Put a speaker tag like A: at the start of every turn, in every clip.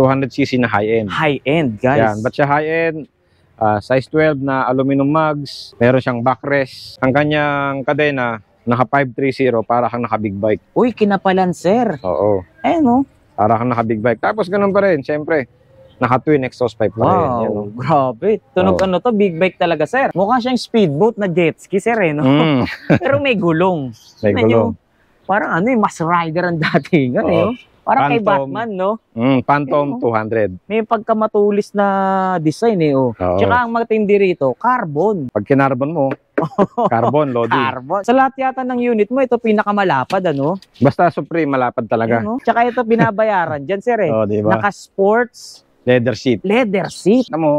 A: 200cc na high-end.
B: High-end, guys.
A: Yan, ba't siya high-end? Size 12 na aluminum mugs, meron siyang backrest. Ang kanyang kadena, naka 530, para kang naka big bike.
B: Uy, kinapalan, sir.
A: Oo.
B: No?
A: Para kang naka big bike. Tapos ganun pa rin, syempre. Naka twin exhaust pipe pa rin.
B: Wow,
A: Yan, no?
B: grabe. Tunog ano to, big bike talaga, sir. Mukha siyang speedboat na jet ski, sir, no? Pero may gulong.
A: May gulong.
B: Parang mas rider ang dating. No? Parang kay Batman, no?
A: Phantom 200.
B: May pagkamatulis na design, Tsaka ang matindi rito, carbon.
A: Pag kinarbon mo, carbon, Lodi.
B: Carbon. Sa lahat yata ng unit mo, ito pinakamalapad,
A: Basta Supreme, malapad talaga.
B: Tsaka ito binabayaran dyan, sir,
A: diba?
B: Naka-sports.
A: Leather seat.
B: Leather seat.
A: Alam mo,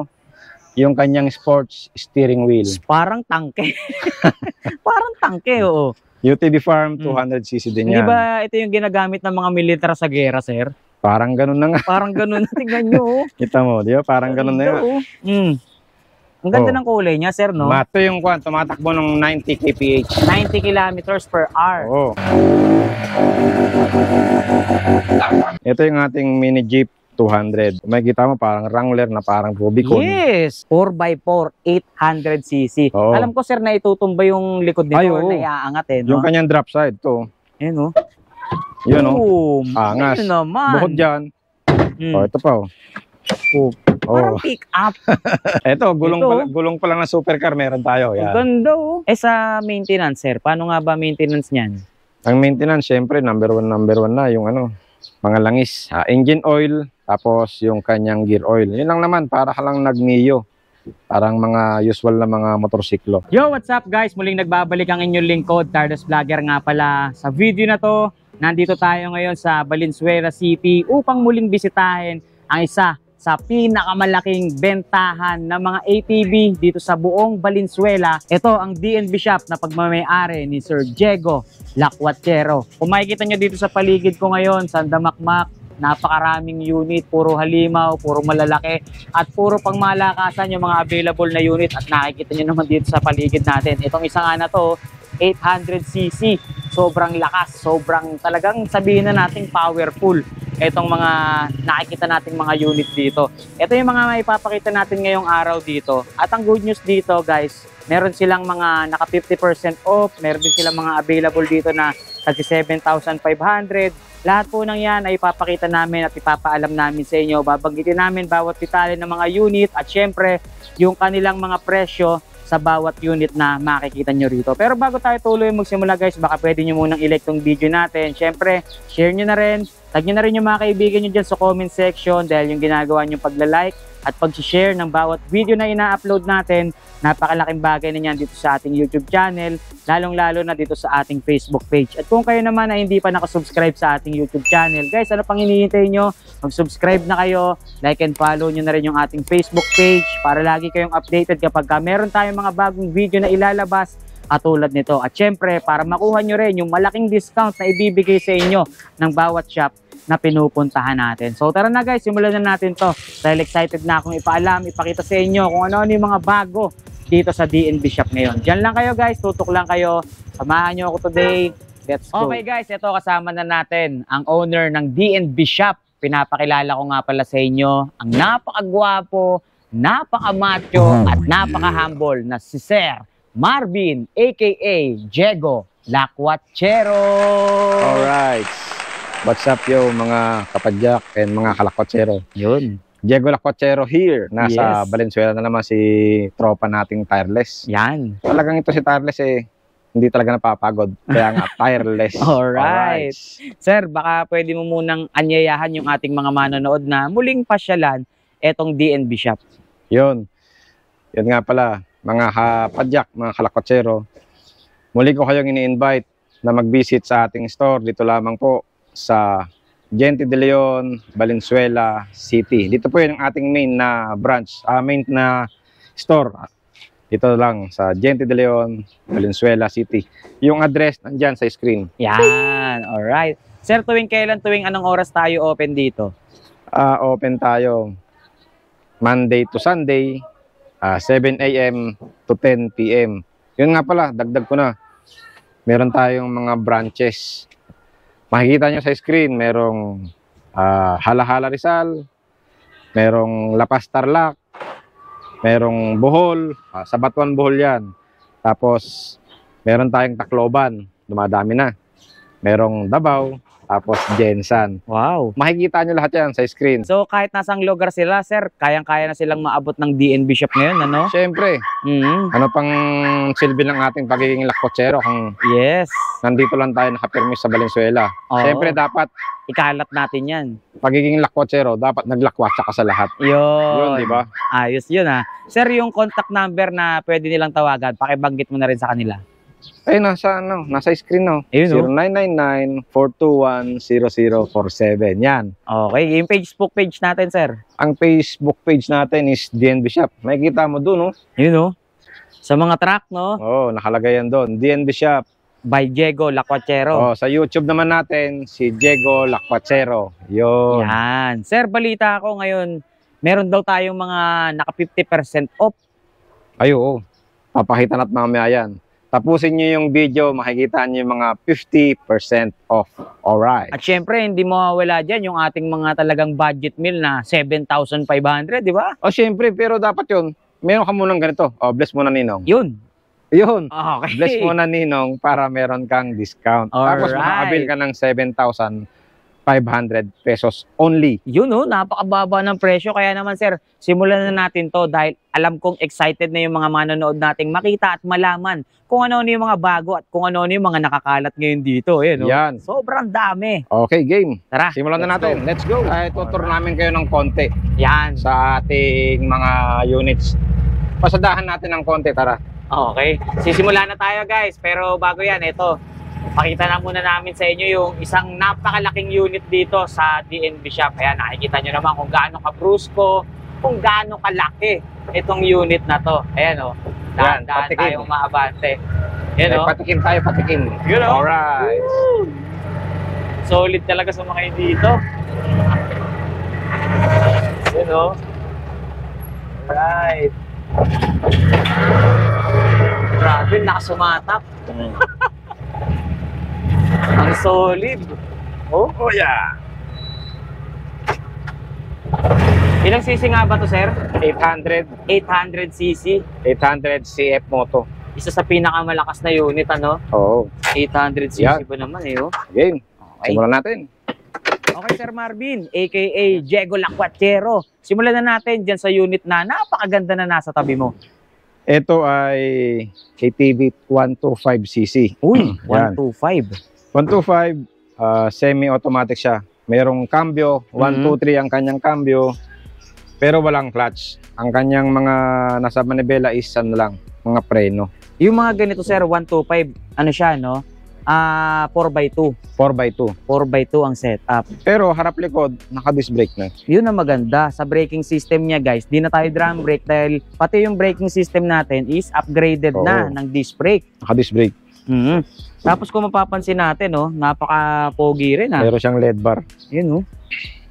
A: yung kanyang sports steering wheel.
B: Parang tangke. Parang tangke,
A: UTV Farm, 200cc din yan.
B: Hindi ba ito yung ginagamit ng mga militar sa gera, sir?
A: Parang ganun na nga.
B: Parang ganun na. Tingnan nyo,
A: Kita mo, di ba? Parang ganun na nga.
B: Ang ganda ng kulay niya, sir, no?
A: Mato yung tumatakbo ng 90 kph.
B: 90 kilometers per hour.
A: Oo. Ito yung ating mini Jeep 200. May kita mo parang Wrangler na parang Rubicon.
B: Yes! 4x4, 800cc. Alam ko, sir, na itutumba yung likod nito or na iaangat, no?
A: Yung kanyang drop side, to.
B: No?
A: Yun, angas.
B: Naman.
A: Bukod dyan. Ito pa,
B: Parang pick up.
A: Ito, gulong pa lang na supercar meron tayo. Yan.
B: Ganda, sa maintenance, sir, paano nga ba maintenance niyan?
A: Ang maintenance, syempre, number one na yung mga langis. Engine oil, tapos yung kanyang gear oil. Yun lang naman, para ka lang nag-Neo. Parang mga usual na mga motorsiklo.
B: Yo, what's up guys? Muling nagbabalik ang inyong lingkod, Carlos Vlogger nga pala. Sa video na to, nandito tayo ngayon sa Valenzuela City upang muling bisitahin ang isa sa pinakamalaking bentahan ng mga ATV dito sa buong Valenzuela. Ito ang DNB shop na pagmamay-ari ni Sir Diego Lacuachero. Kung makikita nyo dito sa paligid ko ngayon, Sandamakmak, napakaraming unit, puro halimaw, puro malalaki, at puro pangmalakasan yung mga available na unit. At nakikita nyo naman dito sa paligid natin. Itong isa nga na to, 800cc. Sobrang lakas, sobrang talagang sabihin na natin powerful itong mga nakikita nating mga unit dito. Ito yung mga maipapakita natin ngayong araw dito. At ang good news dito, guys, meron silang mga naka 50% off, meron din silang mga available dito na 37,500. Lahat po ng yan ay ipapakita namin at ipapaalam namin sa inyo. Babanggitin namin bawat detalye ng mga unit at syempre yung kanilang mga presyo sa bawat unit na makikita nyo rito. Pero bago tayo tuloy magsimula, guys, baka pwede nyo munang i-like tong video natin. Syempre, share nyo na rin. Tag nyo na rin yung mga kaibigan nyo dyan sa comment section dahil yung ginagawa nyo pagla-like at pag-share ng bawat video na ina-upload natin, napakalaking bagay na yan dito sa ating YouTube channel, lalong-lalo na dito sa ating Facebook page. At kung kayo naman ay hindi pa nakasubscribe sa ating YouTube channel, guys, ano pang hinihintay nyo? Mag-subscribe na kayo, like and follow nyo na rin yung ating Facebook page para lagi kayong updated kapag meron tayong mga bagong video na ilalabas katulad nito. At syempre, para makuha nyo rin yung malaking discount na ibibigay sa inyo ng bawat shop na pinupuntahan natin. So tara na guys, simulan na natin to. Dahil excited na akong ipakita sa inyo kung ano-ano yung mga bago dito sa DNB shop ngayon. Diyan lang kayo guys, tutok lang kayo. Samahan nyo ako today. Let's go. Okay guys, ito kasama na natin ang owner ng DNB shop. Pinapakilala ko nga pala sa inyo ang napakagwapo, napakamacho at napaka-humble na si Sir Marvin aka Diego Lacuachero.
A: Alright. What's up yo mga kapadyak and mga kalakwachero.
B: Yun.
A: Diego Lacuachero here. Nasa Valenzuela na naman si tropa nating Tireless.
B: Yan.
A: Talagang ito si Tireless hindi talaga napapagod. Kaya nga Tireless.
B: Alright. Sir, baka pwede mo munang anyayahan yung ating mga manonood na muling pasyalan etong DNB shop.
A: Yun. Yun nga pala, mga kapadyak, mga kalakwachero. Muli ko kayong ini-invite na mag-visit sa ating store. Dito lamang po sa Gente de Leon, Valenzuela City. Dito po yun ang ating main na branch, main na store. Dito lang sa Gente de Leon, Valenzuela City. Yung address nandyan sa screen.
B: Yan, alright. Sir, tuwing anong oras tayo open dito?
A: Open tayo Monday to Sunday, 7 AM to 10 PM. Yun nga pala, dagdag ko na. Meron tayong mga branches. Makikita nyo sa screen, merong Hala-Hala Rizal, merong Lapas Tarlac, merong Bohol, sa Batuan Bohol yan. Tapos, meron tayong Tacloban, dumadami na. Merong Davao, tapos Jensan.
B: Wow.
A: Makikita nyo lahat yan sa screen.
B: So kahit nasang lugar sila, sir, kayang-kaya na silang maabot ng DNB shop ngayon, ano?
A: Siyempre, ano pang silbi ng ating pagiging lakotsero kung
B: Yes.
A: nandito lang tayo nakapirmis sa Valenzuela.
B: Oo.
A: Siyempre, dapat
B: Ikalat natin yan.
A: pagiging lakotsero, dapat naglakwatsa ka sa lahat.
B: Yun.
A: Yun, di ba?
B: Ayos yun, ha. Sir, yung contact number na pwede nilang tawagan, pakibanggit mo na rin sa kanila.
A: Ay, nasa screen, no?
B: Ayun,
A: 0999-421-0047. Yan.
B: Okay, yung Facebook page natin, sir.
A: Ang Facebook page natin is DNB Shop. Makikita mo doon, no?
B: Yun, no? Sa mga track, no?
A: Oo, nakalagay yan doon. DNB Shop.
B: By Diego Lacuachero.
A: Oh, sa YouTube naman natin, si Diego Lacuachero. Yun.
B: Yan. Sir, balita ko ngayon, meron daw tayong mga naka 50% off.
A: Ay, oo. Papakita natin mamaya yan. Tapusin nyo yung video, makikita nyo yung mga 50% off. Alright.
B: At syempre, hindi mawawala dyan yung ating mga talagang budget meal na 7,500, di ba?
A: O, syempre, pero dapat yun. Meron ka munang ganito. O, bless mo na, Ninong.
B: Yun.
A: Yun.
B: Okay.
A: Bless mo na, Ninong, para meron kang discount. Tapos,
B: Alright.
A: makakabil ka ng 7,500 pesos only.
B: Yun, no? Napakababa ng presyo. Kaya naman, sir, simulan na natin to dahil alam kong excited na yung mga manonood nating makita at malaman kung ano yung mga bago at kung ano yung mga nakakalat ngayon dito. Eh, no?
A: Yan.
B: Sobrang dami.
A: Okay, game.
B: Tara.
A: Simulan na natin. Let's go. Ay, tutur namin kayo ng konti
B: Yan.
A: sa ating mga units. Pasadahan natin ng konti, tara.
B: Okay. Sisimula na tayo, guys. Pero bago yan, ito. Pakita na muna namin sa inyo yung isang napakalaking unit dito sa DNB Shop. Ayan, nakikita nyo naman kung gaano kabrusko, kung gaano kalaki itong unit na to. Ayan, o.
A: Yan,
B: Dahan-dahan
A: patikim.
B: tayong maabante. Ayan,
A: Ay,
B: o.
A: patikim tayo, patikim.
B: Yun, o.
A: Alright.
B: Woo! Solid talaga sa mga dito. Yun, o. Alright. Grabe, nakasumatak. Ang solid. Oh,
A: yeah.
B: ilang cc nga ba to, sir?
A: 800
B: 800cc.
A: 800 CF Moto.
B: Isa sa pinakamalakas na unit, ano?
A: Oo.
B: 800cc
A: Yan.
B: ba naman, eh, oh?
A: Game.
B: Okay.
A: Simulan natin.
B: Okay, Sir Marvin, aka Diego Lacuachero. Simulan na natin dyan sa unit na napakaganda na nasa tabi mo.
A: Ito ay KTV 125cc.
B: Uy,
A: Yan.
B: 125.
A: 125, semi-automatic siya. Merong cambio, 1, 2, 3 ang kanyang cambio. Pero walang clutch. Ang kanyang mga nasa manibela is ano lang, mga preno.
B: Yung mga ganito, Sir, 125, ano siya, no? 4x2.
A: 4x2.
B: 4x2 ang setup.
A: Pero harap likod, naka-disc brake na.
B: Yun ang maganda. Sa braking system niya, guys, di na tayo drum brake dahil pati yung braking system natin is upgraded na
A: Oo.
B: ng disc brake.
A: Naka-disc brake.
B: Tapos kung mapapansin natin, no, napaka-pogi rin, ha?
A: Meron siyang LED bar.
B: Yun, no?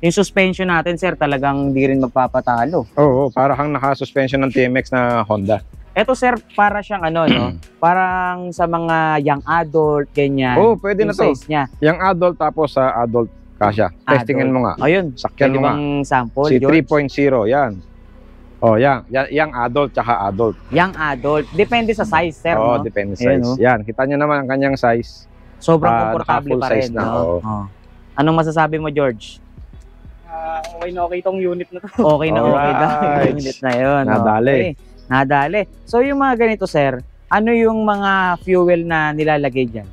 B: Yung suspension natin, sir, talagang di rin magpapatalo.
A: Oo, para kang naka-suspension ng TMX na Honda.
B: Eto, sir, para siyang ano, no? Parang sa mga young adult, ganyan.
A: Oo, pwede na
B: yung
A: to.
B: size niya.
A: Yung adult tapos sa adult kasya. Testingin mo nga.
B: Ayun,
A: Sakyan
B: pwede
A: mo nga.
B: bang sample,
A: Si
B: George?
A: 3.0, yan. Oh, yan. Yung adult tsaka adult.
B: Young adult. Depende sa size, sir,
A: Oo,
B: no?
A: depende sa
B: Ayan,
A: size.
B: no?
A: Yan, kita nyo naman ang kanyang size.
B: Sobrang
A: Ah,
B: komportable
A: naka-full
B: pa rin,
A: size na,
B: no?
A: oo.
B: Oh. Anong masasabi mo, George?
C: Okay na okay tong unit na to.
B: Okay na okay daw
A: Alright.
B: yung unit na yun.
A: Nadali.
B: Okay. Nadali. So yung mga ganito, sir, ano yung mga fuel na nilalagay dyan?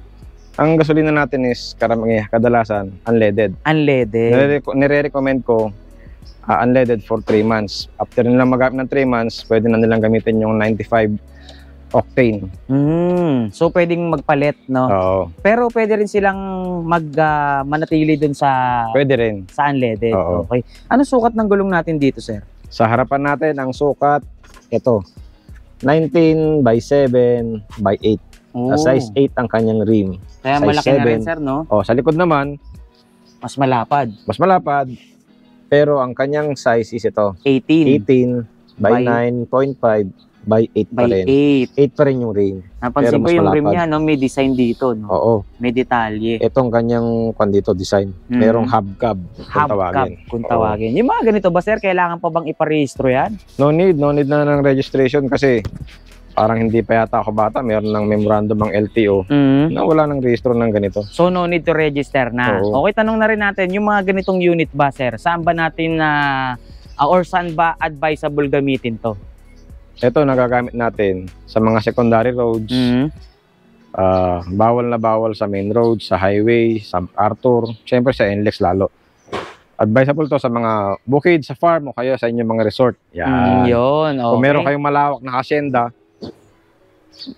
A: Ang gasolina natin is kadalasan unleaded.
B: Unleaded.
A: Nire-recommend ko unleaded for 3 months. After nilang magamit ng 3 months, pwede na nilang gamitin yung 95 octane.
B: So pwedeng magpalit, no?
A: Oo,
B: Pero pwede rin silang manatili dun sa
A: pwede rin.
B: unleaded.
A: Oo.
B: Okay. Ano sukat ng gulong natin dito, sir?
A: Sa harapan natin, ang sukat, ito, 19 by 7 by 8.
B: Oh.
A: Size 8 ang kanyang rim.
B: Kaya
A: size
B: malaki na rin,
A: 7.
B: sir, no?
A: O, sa likod naman,
B: Mas malapad.
A: mas malapad, pero ang kanyang size is ito,
B: 18.
A: 18 by
B: By
A: 9.5 by 8 pa
B: by
A: rin.
B: 8.
A: 8 pa rin yung rim.
B: Napansin
A: Pero
B: ko
A: mas
B: yung rim
A: malapad.
B: niya, no? May design dito, no?
A: Oo.
B: May detalye.
A: Itong kanyang dito design.
B: Mm.
A: Merong hubcap kung
B: Hubcap,
A: tawagin.
B: kung tawagin. Yung mga ganito ba, sir, kailangan pa bang iparehistro yan?
A: No need na ng registration kasi parang hindi pa yata ako bata. Meron ng memorandum ang LTO na wala ng rehistro ng ganito.
B: So, no need to register na.
A: Oo.
B: Okay, tanong na rin natin, yung mga ganitong unit ba, sir, saan ba natin or saan ba advisable gamitin to?
A: Ito nagagamit natin sa mga secondary roads. Bawal na bawal sa main road, sa highway, sa Arthur, syempre sa NLEX lalo. Advisable to sa mga bukid, sa farm o kaya sa inyong mga resort. Yan.
B: Yun, okay.
A: Kung meron kayong malawak na hacienda,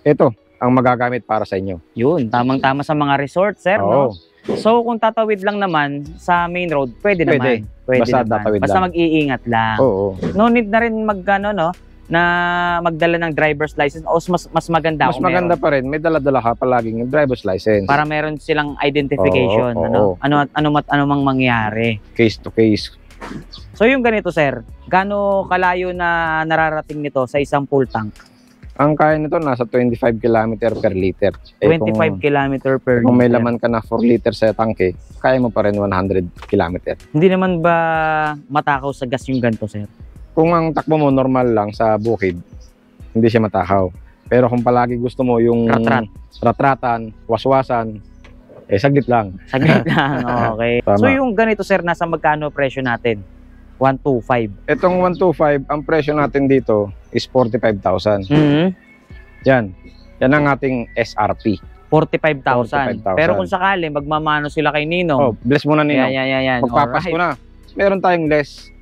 A: ito ang magagamit para sa inyo.
B: Yun, tamang-tama sa mga resort, sir, no?
A: Oo.
B: So, kung tatawid lang naman sa main road, pwede naman. Pwede
A: Basta
B: naman.
A: tatawid
B: Basta
A: lang.
B: mag-iingat lang.
A: Oo.
B: No need na rin na magdala ng driver's license o mas maganda
A: Mas
B: kung
A: maganda
B: meron.
A: pa rin, may dala-dala ka palaging driver's license.
B: Para meron silang identification,
A: Oo,
B: ano mang mangyari.
A: Case to case.
B: So yung ganito, sir, gaano kalayo na nararating nito sa isang full tank?
A: Ang kaya nito nasa 25 km per liter.
B: 25 km per
A: Kung may
B: liter.
A: laman ka na 4 liter sa tangke, kaya mo pa rin 100 km.
B: Hindi naman ba matakaw sa gas yung ganito, sir?
A: Kung ang takbo mo normal lang sa bukid, hindi siya matakaw. Pero kung palagi gusto mo yung
B: Ratrat.
A: ratratan, waswasan, saglit lang.
B: Saglit lang, okay.
A: Tama.
B: So yung ganito, sir, nasa magkano presyo natin? 125.
A: Itong 125, ang presyo natin dito is 45,000. Yan. Yan ang ating SRP.
B: 45,000.
A: 45,000.
B: Pero kung sakali, magmamano sila kay Ninong.
A: Oh, bless mo na nino.
B: Yan.
A: Pagpapasko na, meron tayong less.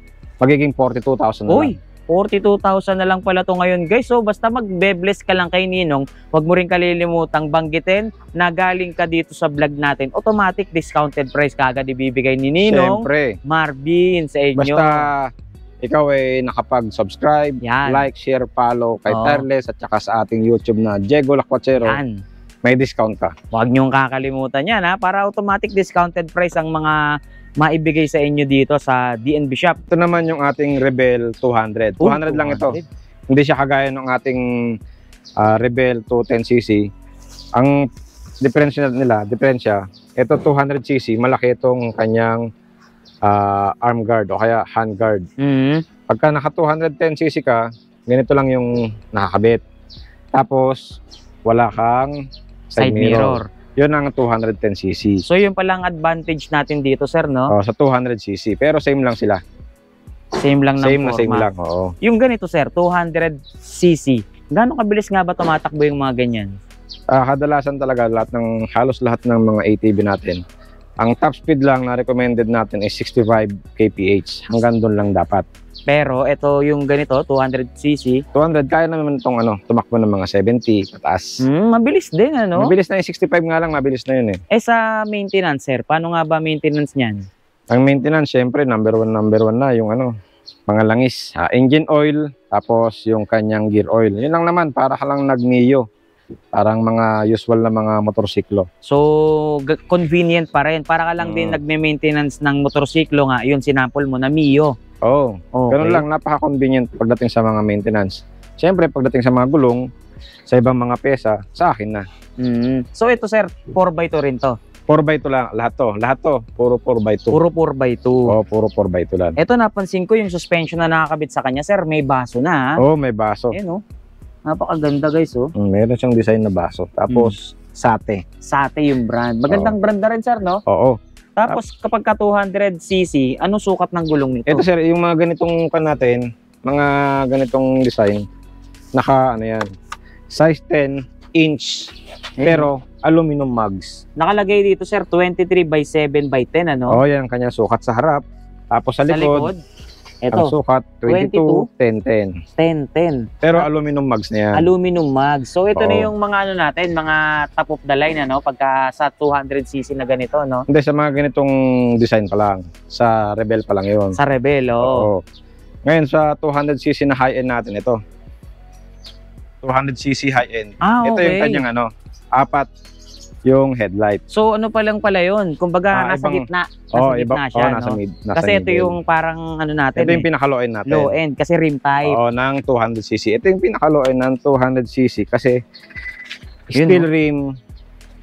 A: Magiging 42,000 na
B: Uy, 42,000 na lang pala to ngayon, guys. So, basta magbe-bless ka lang kay Ninong, huwag mo rin kalilimutang banggitin na galing ka dito sa vlog natin. Automatic discounted price kagad ibibigay ni Ninong.
A: Siyempre.
B: Marvin sa inyo.
A: Basta ikaw ay nakapag-subscribe,
B: Yan.
A: like, share, follow kay
B: Oo.
A: Tireless at saka sa ating YouTube na Diego Lacuachero,
B: Yan.
A: may discount ka.
B: Huwag niyong kakalimutan yan, ha? Para automatic discounted price ang mga maibigay sa inyo dito sa DNB Shop.
A: Ito naman yung ating Rebel 200. 200 lang ito. Hindi siya kagaya ng ating Rebel 210cc. Ang diferensya, ito 200cc, malaki itong kanyang arm guard o kaya hand guard. Pagka naka 210cc ka, ganito lang yung nakakabit. Tapos, wala kang
B: Side mirror.
A: Yun ang 210cc.
B: So, yun palang advantage natin dito, sir, no?
A: Sa 200cc. Pero same lang sila.
B: Same lang ng
A: Same na same
B: forma.
A: lang. Oo.
B: Yung ganito, sir, 200cc. Gano'ng kabilis nga ba tumatakbo yung mga ganyan?
A: Kadalasan talaga halos lahat ng mga ATV natin. Ang top speed lang na recommended natin is 65 kph. Hanggang doon lang dapat.
B: Pero ito yung ganito, 200cc.
A: 200 kaya naman itong tumakbo ng mga 70 pataas.
B: Mabilis din, ano?
A: Mabilis na yung 65 nga lang, mabilis na yun eh.
B: Sa maintenance, sir, paano nga ba maintenance niyan?
A: Ang maintenance, syempre, number one na yung mga langis. Engine oil, tapos yung kanyang gear oil. Yun lang naman, para ka lang nag-Mio. Parang mga usual na mga motorsiklo.
B: So, convenient pa rin. Para ka lang din nagme-maintenance ng motorsiklo nga, yun sinample mo na Mio.
A: Oo.
B: Okay.
A: Ganun lang, napaka-convenient pagdating sa mga maintenance. Siyempre, pagdating sa mga gulong, sa ibang mga pesa, sa akin na.
B: So, ito, sir, 4x2 rin to.
A: 4x2 lang, lahat to, puro 4x2.
B: Puro 4x2.
A: Oo, puro 4x2 lang.
B: Ito, napansin ko yung suspension na nakakabit sa kanya, sir, may baso na.
A: Oo, may baso.
B: Ayan, oh. Napakaganda, guys, oh.
A: Meron siyang design na baso. Tapos, sate.
B: Sate yung brand. Magandang brand na rin, sir, no?
A: Oo.
B: Tapos, kapag ka 200cc, anong sukat ng gulong nito?
A: Ito, sir, yung mga ganitong natin, mga ganitong design, yan, size 10 inch, pero aluminum mugs.
B: Nakalagay dito, sir, 23x7x10, ano?
A: Oo, yan ang kanya sukat sa harap. Tapos sa likod, ang
B: ito,
A: sukat 22, 10, 10.
B: 10-10.
A: Pero aluminum mugs na yan.
B: Aluminum mag. So, ito na
A: Oo.
B: yung mga natin, mga top of the line, ano? Pagka sa 200cc na ganito, no?
A: Hindi, sa mga ganitong design pa lang. Sa Rebel pa lang yun.
B: Sa Rebel,
A: Oo. Ngayon, sa 200cc na high-end natin, ito. 200cc high-end. Ito
B: okay.
A: yung kanyang 4 yung headlight.
B: So ano pa lang pala yun? Kumbaga nasa
A: ibang-
B: gitna. Nasa gitna siya,
A: nasa
B: no?
A: nasa
B: Kasi ito
A: middle.
B: yung parang ano natin,
A: Ito yung pinaka-low end natin.
B: low end kasi rim type.
A: Oo, ng 200cc. Ito yung pinaka-low end ng 200cc kasi
B: Yun,
A: steel
B: no?
A: rim.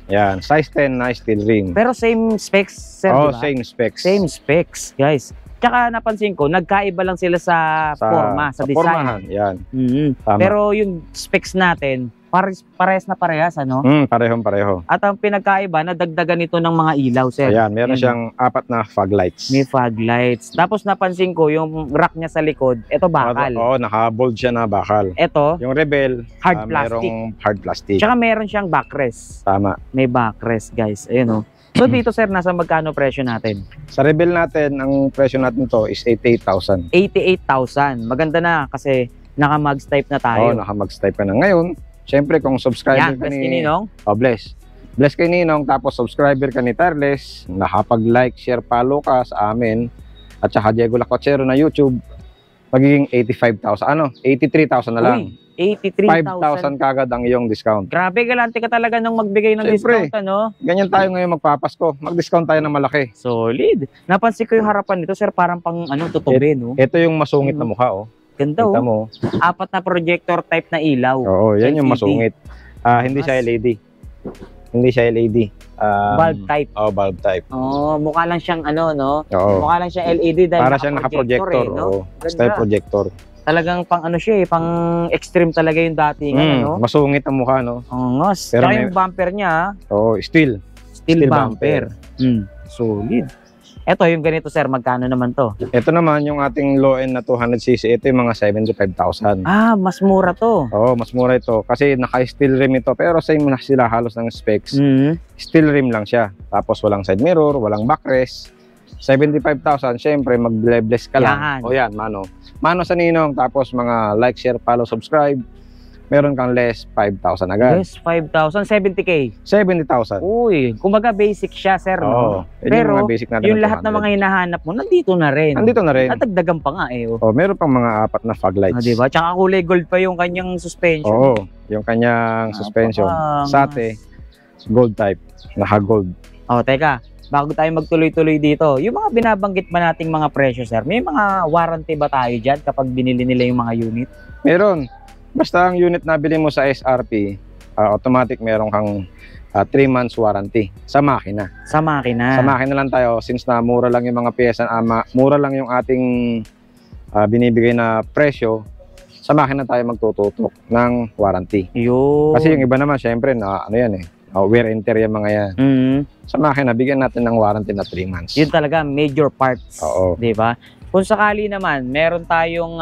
A: Yan, size 10 na steel rim.
B: Pero same specs, sir,
A: Oh,
B: di ba?
A: same specs.
B: Same specs, guys. Tsaka napansin ko, nagkaiba lang sila sa forma, sa design.
A: formahan, yan. Tama.
B: Pero yung specs natin, parehas na parehas, ano?
A: Parehong-pareho.
B: At ang pinagkaiba, nadagdagan ito ng mga ilaw, sir.
A: Ayan, meron
B: Yun.
A: siyang 4 na fog lights.
B: May fog lights. Tapos napansin ko, yung rack niya sa likod, ito bakal.
A: Oo, naka-bold siya na bakal.
B: Ito,
A: Yung Rebel,
B: hard plastic.
A: merong hard plastic.
B: Tsaka meron siyang backrest.
A: Tama.
B: May backrest, guys. Ayun, oh. So dito, sir, nasa magkano presyo natin?
A: Sa Rebel natin, ang presyo natin to is 88,000.
B: 88,000. Maganda na kasi naka-mugs type na
A: Oo,
B: tayo.
A: naka-max type ka na. Ngayon, syempre kung subscriber
B: Yan,
A: ka
B: plus
A: ni...
B: Ninong.
A: Oh, bless. Bless kay Ninong, tapos subscriber ka ni Tireless, nakapag-like, share, follow ka sa amin, at saka Diego Lacochero na YouTube, magiging 85,000. 83,000 na lang.
B: Uy, 83,000.
A: 5,000 kagad ang iyong discount.
B: Grabe, galante ka talaga nung magbigay ng
A: Siyempre.
B: discount, ano?
A: Ganyan tayo ngayon magpapasko. Mag-discount tayo ng malaki.
B: Solid. Napansin ko yung harapan nito, sir, parang pang tutubi, no?
A: Ito yung masungit na mukha, oh.
B: Ganda,
A: Kita
B: oh.
A: mo.
B: 4 na projector type na ilaw.
A: Oo, yan yung
B: LCD.
A: masungit. Hindi siya LED. Hindi siya LED.
B: Bulb type.
A: Oh, bulb type.
B: Oh, mukha lang siyang no?
A: Oo.
B: Mukha lang siyang LED dahil
A: Para siyang naka-projector.
B: no?
A: Oo.
B: Ganda.
A: Style projector.
B: Talagang pang siya pang extreme talaga yung datingan, ano?
A: Masungit ang mukha, no?
B: Angos.
A: Pero
B: Tsaka
A: may-
B: yung bumper niya,
A: Oo, steel.
B: steel
A: Steel
B: bumper. Solid. Ito, yung ganito, sir, magkano naman to?
A: Ito naman yung ating low end na 200cc. Ito yung mga 75,000.
B: Ah, mas mura to.
A: Oo, mas mura ito. Kasi naka-steel rim ito. Pero same na sila halos ng specs. Steel rim lang siya. Tapos walang side mirror, walang backrest. 75,000, syempre mag-bless ka lang.
B: Yan.
A: O yan, mano. Mano sa Ninong, tapos mga like, share, follow, subscribe. Meron kang less 5,000 agad.
B: Yes, 5,000, 70K.
A: 70,000.
B: Uy, kumbaga basic siya, sir,
A: Oo.
B: no?
A: Yun
B: Pero
A: yung mga basic natin
B: yung
A: ng
B: lahat ng
A: 200.
B: mga hinahanap mo, nandito na rin.
A: Nandito na rin.
B: Natagdagan pa nga, eh. Oh.
A: Oh, meron pang mga 4 na fog lights.
B: Diba? Tsaka kulay gold pa yung kanyang suspension.
A: Oo, yung kanyang suspension.
B: Napakangas.
A: Sa ate, gold type. Naka-gold.
B: Oh, teka. Bago tayo magtuloy-tuloy dito, yung mga binabanggit ba nating mga presyo, sir? May mga warranty ba tayo dyan kapag binili nila yung mga unit?
A: Meron. Basta ang unit na bili mo sa SRP, automatic meron kang 3 months warranty sa makina.
B: Sa makina.
A: Sa makina lang tayo, since na mura lang yung mga pyesa, mura lang yung ating binibigay na presyo, sa makina tayo magtututok ng warranty.
B: Yun.
A: Kasi yung iba naman, syempre, na ano yan wear and tear yung mga yan. Sa makina, bigyan natin ng warranty na 3 months.
B: Yun talaga, major parts.
A: Oo.
B: Di ba? Kung sakali naman, meron tayong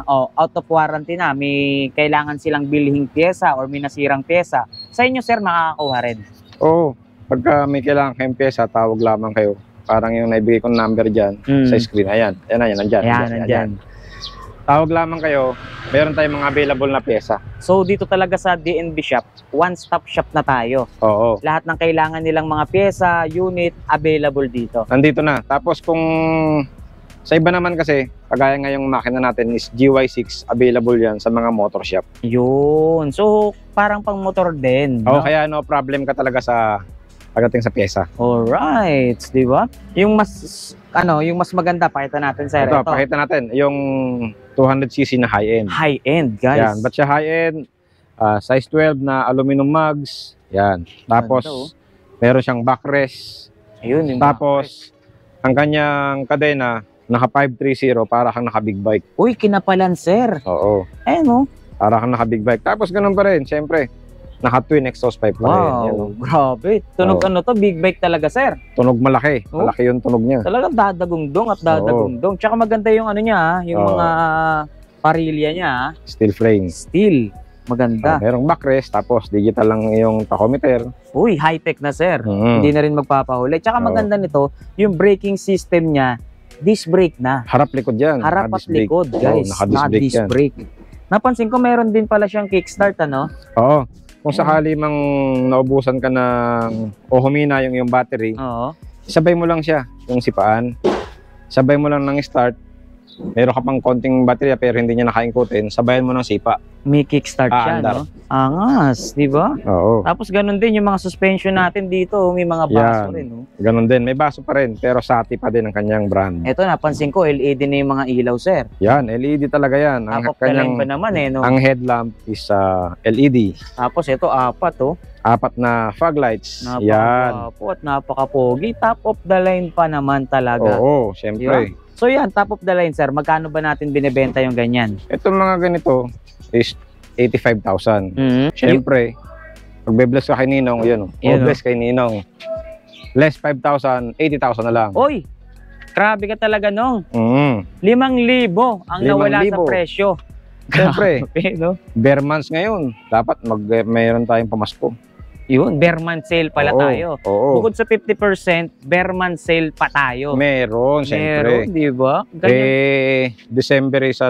B: out of warranty na, may kailangan silang bilhing pyesa or may nasirang pyesa, sa inyo, sir, makakakuha rin.
A: Oo. Pagka may kailangan kayong pyesa, tawag lamang kayo. Parang yung naibigay kong number dyan sa screen. Ayan. Ayan, nandyan.
B: Ayan, nandyan.
A: Tawag lamang kayo. Meron tayong mga available na pyesa.
B: So, dito talaga sa DNB Shop, one-stop shop na tayo.
A: Oo.
B: Lahat ng kailangan nilang mga pyesa, unit, available dito.
A: Nandito na. Tapos kung sa iba naman kasi, kagaya ngayong makina natin is GY6, available yan sa mga motor shop.
B: Yun. So, parang pang motor din.
A: Oo,
B: no?
A: kaya no problem ka talaga sa pagdating sa pyesa.
B: Alright, di ba? Yung mas maganda, pakita natin, sir.
A: Ito, pakita natin yung 200cc na high-end.
B: High-end, guys.
A: Yan, ba't siya high-end? Size 12 na aluminum mugs. Yan. Tapos,
B: Ganda, oh.
A: meron siyang backrest.
B: Ayun, yung
A: Tapos, ang kanyang kadena, naka 530 para kang naka big bike.
B: uy, kinapalan, sir.
A: Oo.
B: Ayun, oh.
A: Para kang naka big bike. Tapos, ganun pa rin. Siyempre, naka twin exhaust pipe pa rin. Yan,
B: Wow, grabe. Tunog
A: Oo.
B: big bike talaga, sir.
A: Tunog malaki.
B: Oh.
A: Malaki yung tunog niya.
B: Talagang dadagungdong at dadagungdong. Tsaka maganda yung niya, yung
A: Oo.
B: mga parilya niya,
A: Steel frame.
B: steel. Maganda.
A: Merong backrest. Tapos, digital lang yung tachometer.
B: Uy, high-tech na, sir.
A: Mhm.
B: Hindi na rin magpapahuli. Tsaka
A: Oo.
B: maganda nito, yung braking system niya, disc brake na.
A: Harap likod yan.
B: Harap at
A: Naka-disc brake.
B: likod, guys.
A: naka-disc
B: Na
A: brake
B: disc
A: yan.
B: brake. Napansin ko meron din pala siyang kickstart, ano?
A: Oo. Kung sakali mang naubusan ka ng o humina yung battery,
B: Oo.
A: sabay mo lang siya, yung sipaan. Sabay mo lang ng start, meron ka pang konting baterya pero hindi niya nakaingkutin, sabayan mo ng sipa.
B: May kickstart siya,
A: Andar.
B: no? Angas, di ba?
A: Oo.
B: Tapos ganun din yung mga suspension natin dito, may mga baso
A: Yan.
B: rin, no?
A: Ganun din. May baso pa rin pero Sati pa din ang kanyang brand.
B: Ito, napansin ko, LED na yung mga ilaw, sir.
A: Yan, LED talaga yan.
B: Top of the line ba naman, eh, no?
A: Ang headlamp is LED.
B: Tapos ito, apat, oh.
A: 4 na fog lights. Yan.
B: Napaka-wapo at napaka-pogi. Top of the line pa naman talaga.
A: Oo, syempre.
B: So yan, top of the line, sir. Magkano ba natin binebenta yung ganyan?
A: Itong mga ganito is 85,000.
B: Mm.
A: Syempre, pag bless ka kay Ninong, yun.
B: Yun,
A: Bless kay Ninong. Less 5,000, 80,000 na lang.
B: Oy, grabe ka talaga, nung.
A: Mm.
B: 5,000 ang nawala sa
A: 5,000.
B: presyo.
A: Syempre,
B: Grabe, no?
A: bare months ngayon. Dapat mayroon tayong pamasko.
B: Yun, bare month sale pala
A: Oo,
B: tayo.
A: Oo.
B: Bukod sa 50%, bare month sale pa tayo.
A: Meron, syempre.
B: Meron, di ba? Ganyan.
A: December is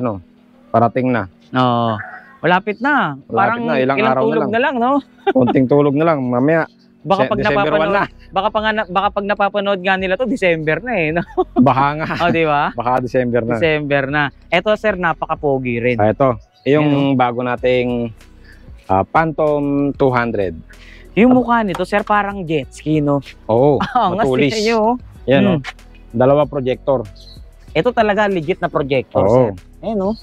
A: parating na.
B: Oo. Malapit na.
A: Malapit
B: Parang
A: na, ilang araw na
B: tulog
A: lang.
B: na lang, no?
A: Konting tulog na lang. Mamaya,
B: Baka pag
A: December 1
B: napapanood,
A: na.
B: baka pag napapanood nga nila to, December na eh, no?
A: Baka nga.
B: Oh, di ba?
A: Baka December na.
B: December na. Eto, sir, napaka-pogi rin.
A: Ito, yung bago nating Phantom 200.
B: Yung mukha nito, sir, parang jet ski, no?
A: Oo,
B: Angas,
A: matulis.
B: tingnan nyo, oh.
A: Yan, oh. Dalawa projector.
B: Ito talaga legit na projector,
A: Oo.
B: sir. Ayan, no?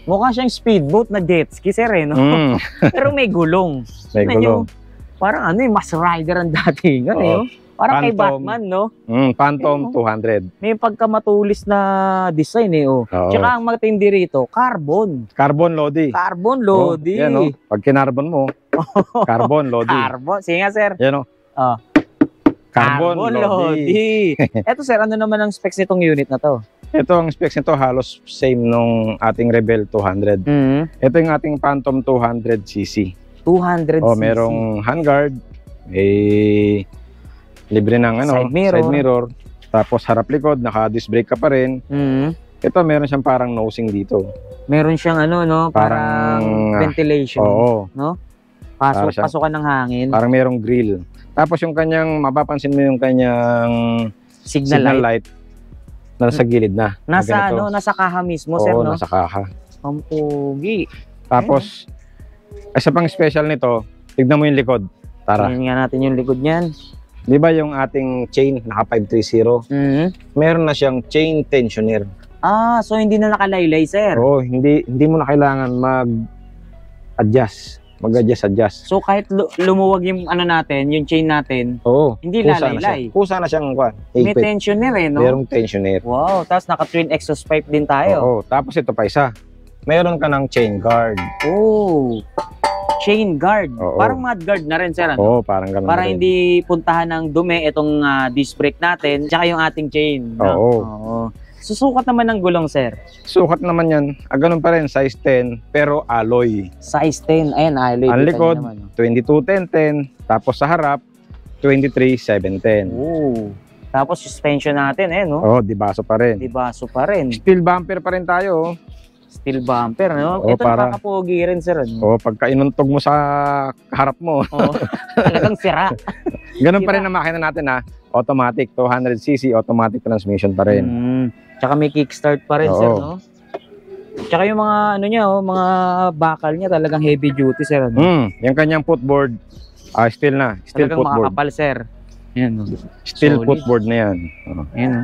B: Mukha siyang speedboat na jet ski, sir, eh, no?
A: Mm,
B: Pero may gulong.
A: may
B: Tingnan nyo,
A: gulong.
B: Parang ano, mas rider ang datingan, eh,
A: Oo.
B: oh. Parang kay
A: Phantom.
B: Batman, no?
A: Phantom
B: Ayun,
A: 200.
B: May pagkamatulis na design, eh, oh.
A: Oo.
B: Tsaka ang matindi rito, carbon.
A: Carbon Lodi.
B: Carbon, Lodi.
A: Yan, oh. Pag kinarbon mo, carbon Lodi.
B: Carbon. Sige nga, sir.
A: Yan, oh.
B: Oh.
A: Carbon Lodi.
B: Lodi. Eto, sir, ano naman ang specs nitong unit na to?
A: Ito ang specs nito halos same nung ating Rebel 200. Ito yung ating Phantom 200cc.
B: 200cc.
A: Oh, merong handguard, libre ng
B: Side mirror.
A: tapos harap likod, naka-disc brake ka pa rin. Ito meron siyang parang nosing dito.
B: Meron siyang ano, no? Parang ventilation.
A: Oo,
B: No? Pasok,
A: Para siya-
B: pasukan ng hangin.
A: parang merong grill. Tapos yung kanyang, mapapansin mo yung kanyang
B: Signal light.
A: light na nasa gilid na.
B: Nasa,
A: ganito.
B: ano, nasa kaha mismo,
A: Oo,
B: sir, no?
A: nasa kaha.
B: Ang pogi.
A: Tapos, isa pang special nito, tignan mo yung likod. Tara.
B: Tingnan nga natin yung likod niyan.
A: Di ba yung ating chain, naka 530, meron na siyang chain tensioner.
B: Ah, so hindi na nakalaylay, sir.
A: Oo, hindi mo na kailangan mag-adjust. Mag-adjust.
B: So kahit lumuwag yung ano natin, yung chain natin,
A: Oo.
B: hindi
A: kusa na siya.
B: lalaylay.
A: Kusa na siyang
B: May
A: higpit.
B: tensioner, eh, no?
A: Merong tensioner.
B: Wow, tapos naka-twin exhaust pipe din tayo.
A: Oo. Tapos ito pa isa. Meron ka ng chain guard.
B: Oh, chain guard.
A: Oo.
B: Parang mud guard na rin, sir. Ano?
A: Oo, parang ganun.
B: Para
A: na rin.
B: hindi puntahan ng dumi itong disc brake natin, tsaka yung ating chain. No?
A: Oo.
B: Oo. Susukat naman ng gulong, sir.
A: Sukat naman yan. Ganun pa rin, size 10, pero alloy.
B: Size 10. Ayan, alloy.
A: Ang
B: Kita
A: likod,
B: niyo naman, no?
A: 22-10-10. Tapos sa harap, 23-7-10.
B: Oo. Tapos suspension natin, no?
A: Oo, di baso pa rin.
B: Dibaso pa rin.
A: Steel bumper pa rin tayo.
B: Steel bumper, no?
A: Oo,
B: Ito
A: para-
B: nakakapogi rin, sir. Ano?
A: Oo, pagka inuntog mo sa harap mo.
B: Oo. Talagang sira.
A: Ganun pa rin ang makina natin, ha. Automatic, 200cc, automatic transmission pa rin.
B: Tsaka may kickstart pa rin,
A: Oo.
B: sir, no? Tsaka yung mga ano niya, mga bakal niya talagang heavy duty, sir. Ano?
A: Yung kanyang footboard, steel na. Steel
B: Talagang
A: footboard.
B: makakapal, sir. Yan, no?
A: Steel
B: solid.
A: footboard na yan. Oo.
B: Yan, no?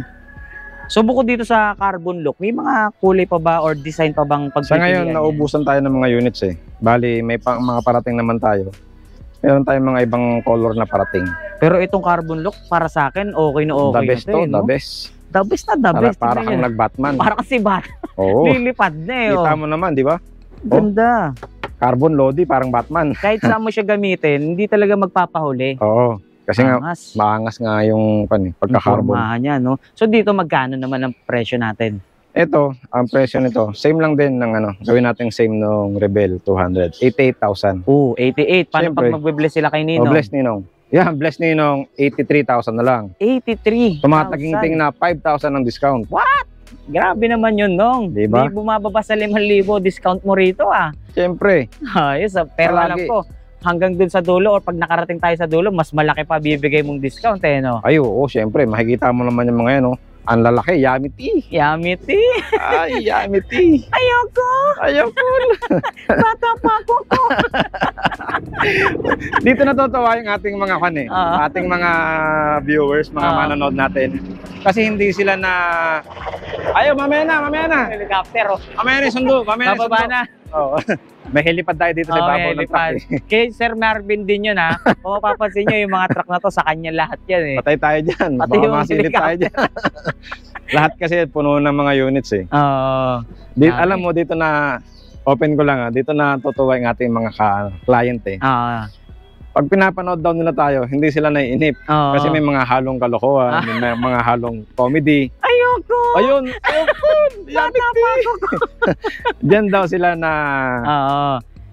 B: So bukod dito sa carbon look, may mga kulay pa ba or design pa bang
A: Sa
B: pagpipilian
A: ngayon,
B: yan?
A: naubusan tayo ng mga units eh. Bali, may mga parating naman tayo. Meron tayong mga ibang color na parating.
B: Pero itong carbon look, para sa akin, okay na okay
A: The best
B: na
A: to,
B: to,
A: the
B: no?
A: best.
B: The best na the best.
A: Para
B: Tingnan
A: kang
B: nyo.
A: nag-Batman.
B: Para kasi bat.
A: Oo.
B: Lilipad na eh.
A: Kita
B: Oh.
A: mo naman, di ba?
B: Ganda.
A: Carbon Lodi, parang Batman.
B: Kahit saan mo siya gamitin, hindi talaga magpapahuli.
A: Oo. Kasi nga,
B: Angas.
A: maangas nga yung pagka-carbon.
B: Pormahan niya, no? So dito magkano naman ang presyo natin?
A: Ito, ang presyo nito, same lang din ng gawin natin same nung Rebel 200. 88,000.
B: Oo, 88. Paano
A: Siyempre.
B: pag magbe-bless sila kay
A: O,
B: Ninong?
A: bless Ninong. Yan, bless Ninong, 83,000 na lang.
B: 83.
A: Tumataginting na 5,000 ng discount.
B: Grabe naman yun, Nong.
A: Diba?
B: Di bumababa sa 5,000 discount mo rito, ah.
A: Siyempre,
B: Ayos, ah. Pero alam
A: Palagi.
B: ko, hanggang dun sa dulo or pag nakarating tayo sa dulo, mas malaki pa bibigay mong discount, eh, no?
A: ay oo, siyempre, makikita mo naman yung mga yan, no? Ang lalaki, Yamiti.
B: Yamiti.
A: Ay, Yamiti.
B: Ayoko.
A: Ayoko.
B: Bata pa ako.
A: Dito natutuwa yung ating mga ating mga viewers, mga manonood natin. Kasi hindi sila na, ayaw, mamaya na.
B: Helicopter, oh.
A: Mamaya na, sundo. Mamaya na,
B: Bababa
A: sundo.
B: na.
A: Oo. May helipad tayo dito sa ibabaw ng truck.
B: Kay Sir Marvin din yun, ha. Kung mapapansin nyo, yung mga truck na to, sa kanya lahat yan, eh.
A: Patay tayo dyan.
B: Pati
A: Baka
B: yung
A: masilip tayo dyan. Lahat kasi puno ng mga units eh.
B: Oo.
A: Alam mo, dito na, open ko lang dito na tutuwa yung ating mga client eh. Pag pinapanood daw nila tayo, hindi sila naiinip. Kasi may mga halong kalokohan, may mga halong comedy.
B: Ayoko!
A: Ayun! Ayoko! Diyan daw sila na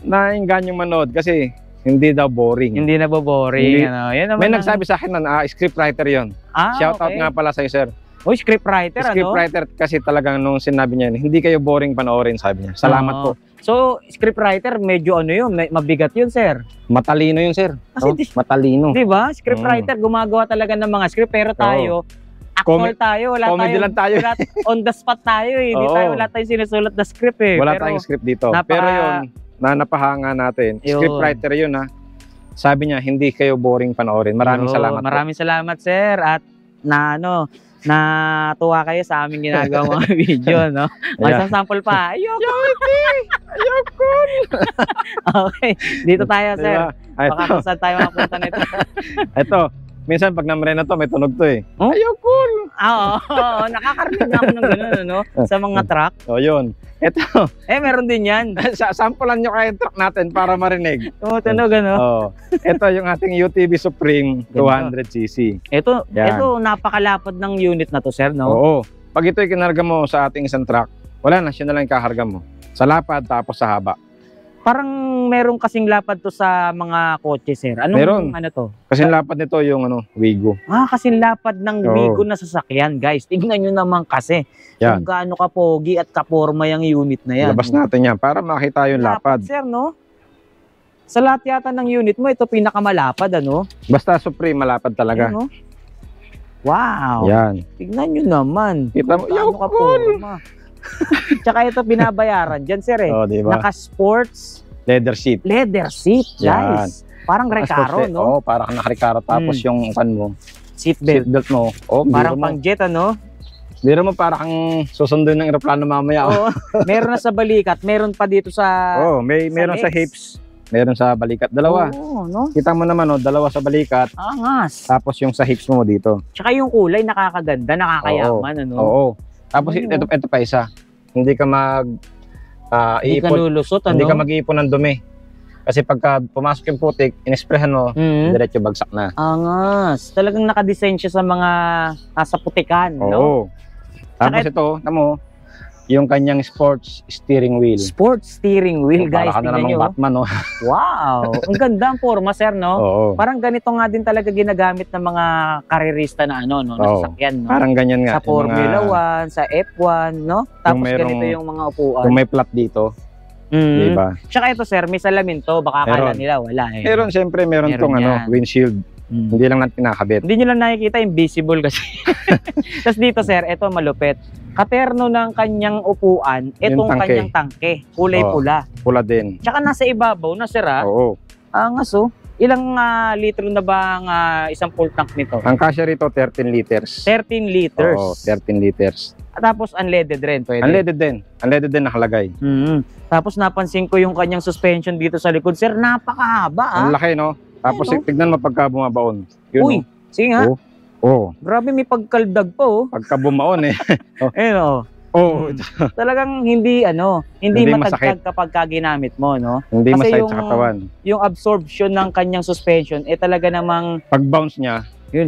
A: naingganyong manood kasi hindi daw boring.
B: Hindi na boring. Yan naman
A: may nagsabi sa akin na scriptwriter yon. Shout out nga pala sa'yo, sir.
B: Oh, scriptwriter,
A: Scriptwriter kasi talagang nung sinabi niya, hindi kayo boring panoorin, sabi niya. Salamat po.
B: So, scriptwriter, medyo mabigat yun, sir.
A: Matalino yun, sir.
B: Kasi
A: matalino.
B: Diba? Scriptwriter, gumagawa talaga ng mga script, pero tayo, actor tayo,
A: comedy lang tayo.
B: On the spot tayo eh. Wala tayong sinusulat na script eh.
A: Wala tayong script dito. Pero yun, napahanga natin. Scriptwriter yun Sabi niya, hindi kayo boring panoorin. Maraming salamat po.
B: Maraming salamat, sir. At natuwa kayo sa aming ginagawa mga video, no? May isang sample pa. Ayoko! Ayoko! Okay, dito tayo, sir. Baka kung saan tayo makapunta nito.
A: Ito, minsan pag namrena to, may tunog to eh.
B: Ayoko! Oo, nakakarinig ako ng gano'n, no? Sa mga truck.
A: O, yun. Ito.
B: Meron din yan.
A: Sampulan nyo kayo yung truck natin para marinig.
B: Tumutunog, ano?
A: Ito yung ating UTV Supreme 200cc.
B: Ito napakalapad ng unit na to, sir, no?
A: Oo. Pag ito'y kinarga mo sa ating isang truck, wala na, siya na lang yung kakarga mo. Sa lapad, tapos sa haba.
B: Parang meron kasing lapad to sa mga kotse, sir.
A: Meron.
B: Ano to?
A: Kasing lapad nito yung Wigo.
B: Kasing lapad ng Wigo na sasakyan, guys. Tignan nyo naman kasi.
A: Yan.
B: Kung gaano kapogi at kaporma yung unit na yan.
A: Labas natin yan para makita yung lapad.
B: Sir, no? Sa lahat yata ng unit mo, ito pinakamalapad, ano?
A: Basta Supreme, malapad talaga.
B: Ano? Wow.
A: Yan.
B: Tignan nyo naman.
A: Kita mo,
B: gaano kaporma. Tsaka ito binabayaran dyan, sir eh.
A: Diba?
B: Naka-sports
A: leather seat.
B: Leather seat, guys. Parang Recaro, no?
A: Parang naka-Recaro. Tapos yung
B: seatbelt
A: mo.
B: Parang pang jet, ano?
A: Biro mo parang susunduin ng eroplano mamaya.
B: Meron na sa balikat, meron pa dito sa
A: meron sa hips. Meron sa balikat. Dalawa.
B: No?
A: Kita mo naman, dalawa sa balikat.
B: Angas.
A: Tapos yung sa hips mo dito.
B: Tsaka yung kulay, nakakaganda, nakakayaman, ano?
A: Oo. Tapos ito pa isa. Hindi ka
B: hindi ka lulusot, ano?
A: Hindi ka mag-iipon ng dumi. Kasi pagka pumasok yung putik, inesprehan mo, diretso bagsak na.
B: Angas. Talagang nakadesign siya sa mga nasa putikan, no?
A: Tapos ito, tamo, yung kanyang sports steering wheel.
B: Sports steering wheel, guys.
A: Para ka na namang Batman, no?
B: Wow! Ang ganda ang forma, sir, no?
A: Oo.
B: Parang ganito nga din talaga ginagamit ng mga karerista na na sasakyan, no?
A: Parang ganyan nga.
B: Sa Formula 1, sa F1, no? Tapos ganito yung mga upuan.
A: Kung may plat dito, diba?
B: Tsaka ito, sir, may salamin to. Baka akala nila wala eh.
A: Meron, siyempre, meron tong windshield. Hindi lang natin pinakabit.
B: Hindi nyo lang nakikita, invisible kasi. Tapos dito, sir, ito malupit. Katerno ng kanyang upuan, itong kanyang tangke. Kulay pula.
A: Pula din.
B: Tsaka nasa ibabaw na, sir, ha?
A: Oo.
B: Angas, Ilang litro na ba ang isang full tank nito?
A: Ang kasya rito, 13 liters.
B: 13 liters?
A: Oo, 13 liters.
B: Tapos unleaded rin, pwede?
A: Unleaded din. Unleaded din nakalagay.
B: Tapos napansin ko yung kanyang suspension dito sa likod. Sir, napakahaba,
A: Ang laki, no? Tapos tignan mo pagka bumabaon.
B: Uy, sige nga. Grabe, may pagkaldag po.
A: Pagka bumaon eh.
B: Talagang hindi matagtag kapag ginamit mo, no?
A: Hindi
B: kasi
A: masakit sa katawan.
B: Yung absorption ng kanyang suspension, talaga namang
A: pag-bounce niya,
B: di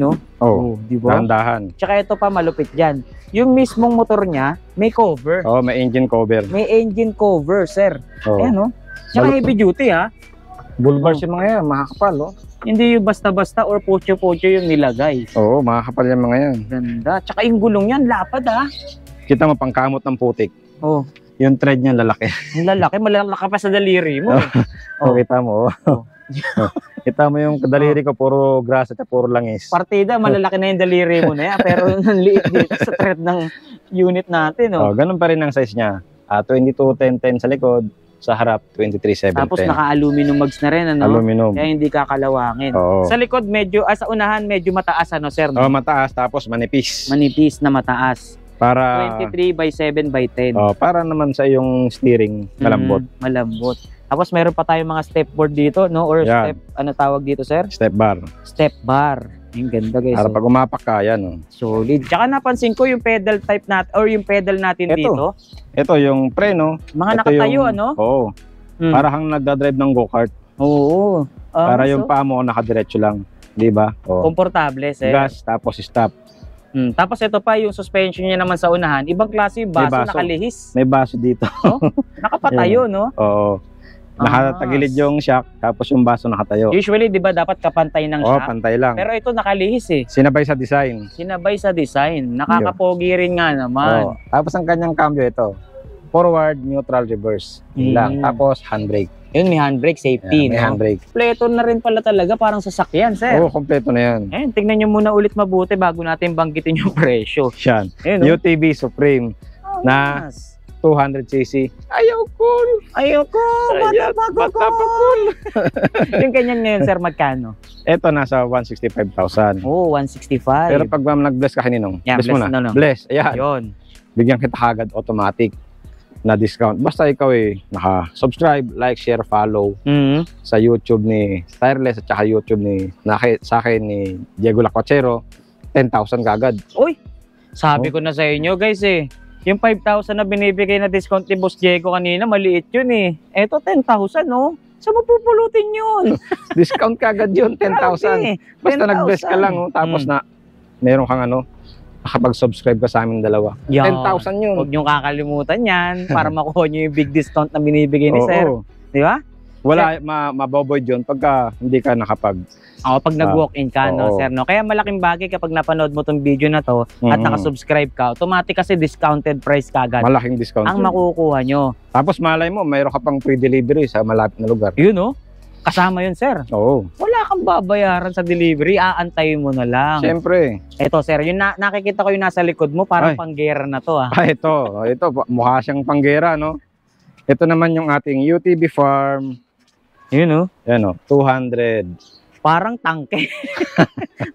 B: ba?
A: dahan-dahan.
B: Tsaka ito pa malupit dyan. Yung mismong motor niya, may cover.
A: May engine cover.
B: May engine cover, sir. Tsaka heavy duty, ha?
A: Bulbars yung mga yan, makakapal,
B: Hindi yung basta-basta or pocho-pocho yung nilagay.
A: Oo, makakapal yung mga yan.
B: Ganda. Tsaka yung gulong yan, lapad, ha?
A: Kita mo, pangkamot ng putik. Yung thread niya, lalaki.
B: Ang lalaki, malalaki pa sa daliri mo.
A: Kita mo, Kita mo yung daliri ko, puro grasa at puro langis.
B: Partida, malalaki na yung daliri mo na yan. Pero ang liit dito sa thread ng unit natin. Oh.
A: Ganun pa rin ang size niya. 22-10-10 sa likod, sa harap 23-7-10.
B: Tapos naka-aluminum mugs na rin, ano?
A: Aluminum.
B: Kaya hindi kakalawangin.
A: Oo.
B: Sa likod, sa unahan, medyo mataas, ano, sir? No?
A: Mataas, tapos manipis.
B: Manipis na mataas.
A: Para
B: 23/7/10.
A: para naman sa yung steering malambot.
B: Malambot. Tapos meron pa tayong mga step board dito, no? Or
A: Yan.
B: step, ano tawag dito, sir?
A: Step bar.
B: Step bar. Yung ganda, guys.
A: Para pag umapak ka, yan. Oh.
B: Solid. Tsaka napansin ko yung pedal type natin, or yung pedal natin
A: Ito.
B: dito.
A: Ito yung preno.
B: Mga
A: Ito
B: nakatayo,
A: yung,
B: ano?
A: Oo.
B: Mm.
A: Para kang nagdadrive ng go-kart.
B: Oo.
A: Para yung paa mo nakadiretso lang. Di ba? Oo.
B: Komportable, sir.
A: Gas, tapos stop.
B: Tapos ito pa, yung suspension niya naman sa unahan. Ibang klase yung
A: May
B: baso,
A: baso.
B: nakalihis.
A: May baso dito.
B: Nakapatayo, no?
A: Oo. Nakatagilid yung shock, tapos yung baso nakatayo.
B: Usually, di ba, dapat kapantay ng
A: Oo,
B: shock?
A: pantay lang.
B: Pero ito nakalihis eh.
A: Sinabay sa design.
B: Sinabay sa design. Nakakapogi rin nga naman.
A: Oo. Tapos ang kanyang cambio ito. Forward, neutral, reverse. Yun lang. Tapos handbrake.
B: Yun, may handbrake safety,
A: Yan, may
B: no?
A: handbrake.
B: Kompleto na rin pala talaga, parang sasakyan, sir.
A: Oo, kompleto na yan.
B: Ayun, tignan nyo muna ulit mabuti bago natin banggitin yung presyo.
A: Yan.
B: Ayun, no?
A: UTV Supreme na 200cc. Ayaw cool.
B: Ayoko,
A: Ayan,
B: bata
A: bata pa cool.
B: Yung ganyan ngayon, sir, magkano?
A: Ito nasa 165,000.
B: Oo, 165.
A: Pero pag nag-bless ka kaninong,
B: Yeah,
A: bless mo
B: bless
A: na.
B: na, no?
A: Bless, ayan.
B: Yun.
A: Bigyan kita kagad automatic na discount. Basta ikaw naka-subscribe, like, share, follow sa YouTube ni Tireless at saka YouTube sa akin ni Diego Lacuachero, 10,000 kagad.
B: Uy, sabi ko na sa inyo, guys yung 5,000 na binibigay na discount ni Boss Diego kanina, maliit yun eh. Eto, 10,000, no? Saan mo pupulutin yun?
A: Discount kagad yun, 10,000. Basta
B: 10,000.
A: nag-bless ka lang, tapos na meron kang nakapag-subscribe ka sa amin dalawa.
B: Yan.
A: 10,000 yun.
B: Huwag niyong kakalimutan yan para makuha niyo yung big discount na binibigay ni Sir.
A: Oo.
B: Di ba?
A: Wala, maboboid yun pagka hindi ka nakapag...
B: Oo, pag nag-walk-in ka, no,
A: oo.
B: Sir, no? Kaya malaking bagay kapag napanood mo tong video na to at nakasubscribe ka, automatic kasi discounted price kagad
A: Malaking discount
B: ang
A: yun.
B: makukuha nyo.
A: Tapos malay mo, mayroon ka pang free delivery sa malapit na lugar.
B: Yun, no? Kasama yun, Sir.
A: Oo.
B: Wala kang babayaran sa delivery, aantayin mo na lang.
A: Siyempre.
B: Eto, Sir, yung nakikita ko yung nasa likod mo, parang
A: Ay.
B: panggera na to,
A: Ito, mukha siyang panggera, no? Ito naman yung ating UTV Farm.
B: Yun, no?
A: Yan, 200.
B: Parang tangke.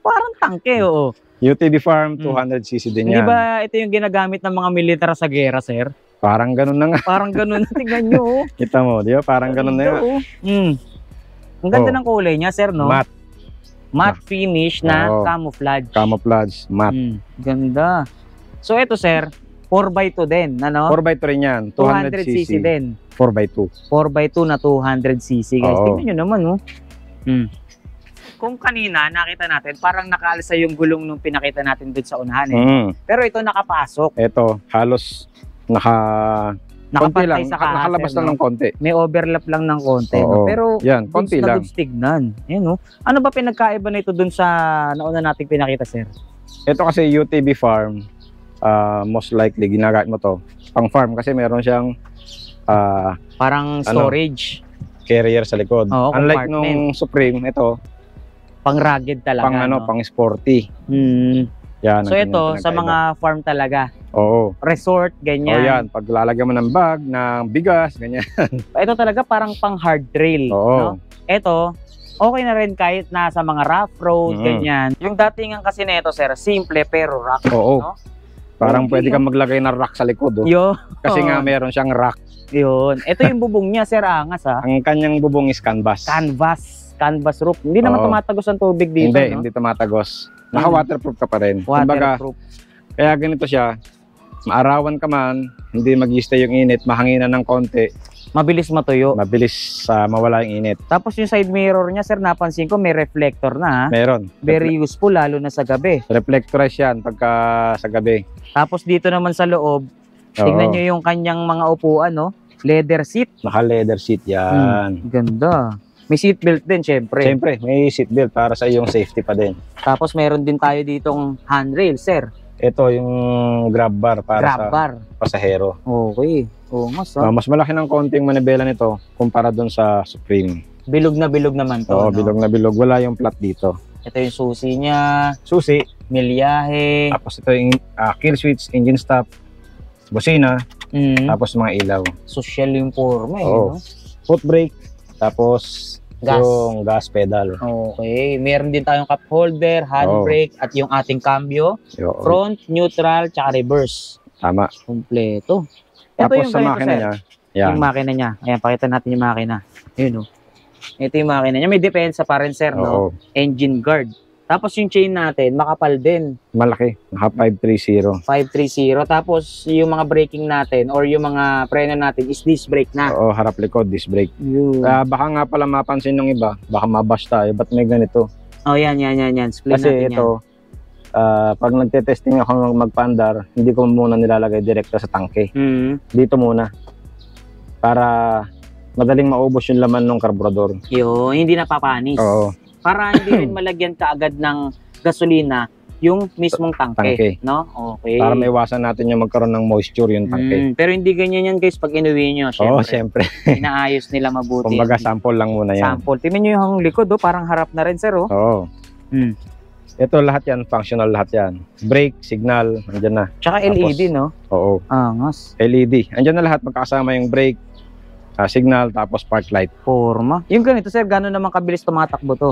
B: Parang tangke, oo.
A: UTV Farm, 200cc din
B: Hindi
A: yan.
B: ba ito yung ginagamit ng mga militar sa gera, Sir?
A: Parang ganun na nga.
B: Parang ganun. Tingnan nyo, oh.
A: Kita mo, di ba? Parang ganun na yan.
B: Ang ganda
A: Oh.
B: ng kulay niya, Sir, no?
A: Matte,
B: Matte finish na
A: Oo.
B: camouflage.
A: camouflage, matte.
B: Ganda. So, ito, Sir, 4x2 din, ano?
A: 4x3 rin yan,
B: 200cc
A: 200cc.
B: din.
A: 4x2.
B: 4x2 na 200cc, guys.
A: Oo.
B: Tingnan nyo naman, no? Kung kanina, nakita natin, parang nakaalsa yung gulong nung pinakita natin dun sa unahan, Pero ito nakapasok.
A: Ito, halos konti
B: Nakapantay
A: lang,
B: sa kahaser,
A: nakalabas lang
B: no?
A: ng konti.
B: May overlap lang ng konti, no?
A: Oo.
B: Pero
A: Yan, konti
B: goods na
A: lang.
B: goods tignan. Ayan, no? Ano ba pinagkaiba na ito dun sa nauna nating pinakita, Sir?
A: Ito kasi UTV Farm, most likely ginagamit mo to pang farm kasi meron siyang
B: Parang storage.
A: carrier sa likod.
B: Oo,
A: Unlike
B: compartment.
A: nung Supreme, ito
B: Pang rugged talaga,
A: pang
B: no?
A: pang sporty. Yan.
B: So
A: ang
B: ito,
A: kanyang
B: sa
A: pinagkaiba.
B: mga farm talaga.
A: Oo.
B: Resort,
A: O
B: ganyan.
A: yan, pag lalagyan mo ng bag, ng bigas, ganyan.
B: Ito talaga parang pang hard trail.
A: Oo.
B: No? Ito, okay na rin kahit nasa mga rough road, ganyan. Yung datingan kasi nito, Sir, simple pero rock.
A: Oo.
B: No?
A: Parang
B: Okay,
A: pwede kang maglagay ng rack sa likod. Oh.
B: Yo.
A: Kasi nga meron siyang rack.
B: Yun. Ito yung bubong niya, Sir, angas ha.
A: Ang kanyang bubong is canvas.
B: Canvas roof. Hindi naman
A: Oo.
B: tumatagos ang tubig dito,
A: Hindi,
B: no?
A: hindi tumatagos. Naka-waterproof ka pa rin.
B: Waterproof.
A: Kaya ganito siya, maarawan ka man, hindi mag-stay yung init, mahanginan ng konti,
B: Mabilis matuyo.
A: mabilis mawala yung init.
B: Tapos yung side mirror niya, Sir, napansin ko may reflector na ha.
A: Meron.
B: Very useful lalo na sa gabi.
A: Reflectorize yan pagka sa gabi.
B: Tapos dito naman sa loob, tingnan
A: Oo.
B: nyo yung kanyang mga upuan, no? Leather seat.
A: Naka-leather seat yan.
B: Ganda. May seatbelt din, syempre.
A: Siyempre, may seatbelt para sa iyong safety pa din.
B: Tapos meron din tayo ditong handrail, Sir.
A: Ito yung grab bar para
B: Grab
A: sa
B: bar.
A: pasahero.
B: Okay. Oo, mas, ha?
A: Mas malaki ng konting manibela nito kumpara doon sa Supreme.
B: Bilog na bilog naman to.
A: Oo,
B: no?
A: bilog na bilog. Wala yung flat dito.
B: Ito yung susi niya,
A: Susi.
B: milyahe.
A: Tapos ito yung kill switch, engine stop, busina, tapos mga ilaw.
B: Social yung forma eh.
A: Oo.
B: No?
A: Foot brake, tapos
B: Gas.
A: yung gas pedal.
B: Okay. Meron din tayong cup holder, handbrake, at yung ating cambio.
A: Yo,
B: Front, neutral, tsaka reverse.
A: tama.
B: Kompleto. Ito
A: Tapos
B: yung
A: sa
B: ganito,
A: makina
B: sir.
A: niya, yan.
B: Yung makina niya. Ayan, pakita natin yung makina. Yun, oh. Ito yung makina niya. May depensa pa rin, sir, no?
A: Oo,
B: Engine guard. Tapos yung chain natin, makapal din.
A: malaki. Naka 530.
B: 530. Tapos yung mga braking natin or yung mga preno natin is disc brake na.
A: Oo, harap likod, disc brake.
B: Yun.
A: Baka nga pala mapansin ng iba, baka mabash tayo, ba't may ganito?
B: Oh, yan. Split
A: Kasi
B: natin
A: ito, pag nagte-testing ako magpa-andar, hindi ko muna nilalagay direkta sa tangke.
B: yan.
A: Dito muna. Para madaling maubos yung laman ng karburador.
B: Yun, hindi napapanis.
A: Oo.
B: Para hindi rin malagyan kaagad ng gasolina yung mismong tangke.
A: Tangke.
B: No? Okay.
A: Para maiwasan natin yung magkaroon ng moisture yung tangke.
B: Pero hindi ganyan yan, guys, pag inuwi nyo.
A: Oo,
B: Syempre,
A: syempre.
B: inaayos nila mabuti.
A: Kumbaga sample lang muna yan.
B: Sample. Tingnan nyo yung likod, oh, parang harap na rin, sir. Oh.
A: Oo.
B: Hmm.
A: Ito lahat yan, functional lahat yan. Brake, signal, andyan na.
B: Tsaka
A: Tapos,
B: LED, no?
A: Oo.
B: Angas.
A: LED. Andyan na lahat, magkakasama yung brake, signal, tapos park light.
B: Forma. Yung ganito, sir, gano'n naman kabilis tumatakbo to?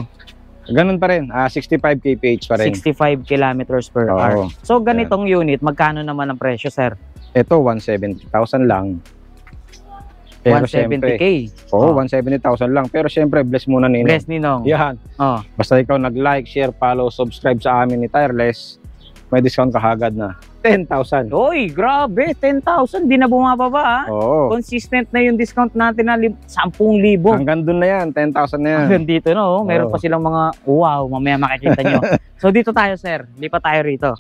A: Ganun pa rin, 65 kph pa rin.
B: 65 kilometers per
A: Oo.
B: hour. So, ganitong unit, magkano naman ang presyo, sir?
A: Ito, 170,000 lang. Pero
B: 170K.
A: Oo,
B: Oh.
A: 170,000 lang. Pero syempre, bless muna Ninong.
B: Bless Ninong.
A: Yan.
B: Oh.
A: Basta ikaw nag-like, share, follow, subscribe sa amin ni Tireless, may discount ka agad na 10,000.
B: Oy, grabe. 10,000. Di na bumababa, ha?
A: Oo.
B: Consistent na yung discount natin na 10,000.
A: Hanggang dun na yan, 10,000 na yan.
B: Hanggang dito, no? Meron
A: Oo.
B: pa silang mga, wow, mamaya makikita nyo. So, dito tayo, sir. Lipat tayo rito.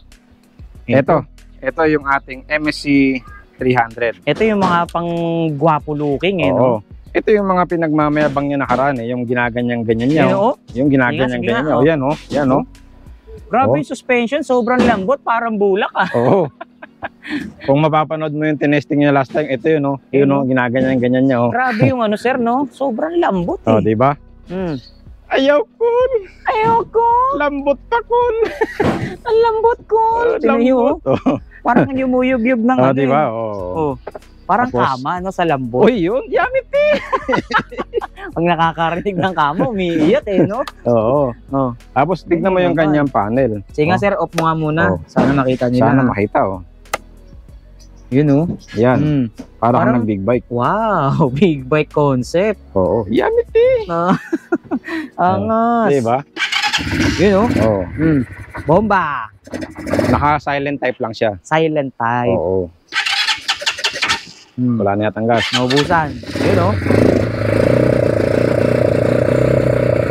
A: Ito yung ating MSC 300.
B: Ito yung mga pang gwapo looking, eh, no?
A: Oo. Ito yung mga pinagmamayabang niya nakaraan eh, yung ginaganyan-ganyan niya.
B: Yun, oh.
A: Yung ginaganyan
B: Sige nga,
A: ganyan niya. Oh, yan oh. Yan oh.
B: Grabe
A: Oh.
B: yung suspension, sobrang lambot, parang bulak, ah.
A: Oo. Kung mapapanood mo yung tinesting niya last time, ito yun oh. Yun oh, ginaganyan-ganyan niya oh.
B: Grabe yung ano, sir, no? Sobrang lambot, eh.
A: Oh, di ba? Ayaw kun.
B: Ayoko.
A: Lambot pa kun.
B: Ang lambot ko. Tingnan nyo, oh.
A: Oh.
B: Parang yumuyub-yub ng
A: Oh,
B: ano,
A: di ba?
B: eh.
A: Oh.
B: Oh. Parang
A: Tapos,
B: kama, no, sa lambot.
A: Uy, yun. Yummy.
B: Pag nakakarinig ng kama, umiiyat, eh, no?
A: Oo.
B: Oh.
A: Tapos tignan mo yung kanyang panel.
B: Sige nga,
A: Oh.
B: sir, off mo nga muna.
A: Oh.
B: Sana makita nila.
A: Sana makita oh.
B: Yun, oh.
A: Yan. Para
B: Parang-
A: kang big bike.
B: Wow, big bike concept.
A: Oo. Yummy.
B: No? Angas.
A: Di ba?
B: Yun, oh.
A: Oo.
B: Bomba.
A: Naka-silent type lang siya.
B: Silent type.
A: Oo. Wala na yatang gas.
B: Naubusan. Yun, oh.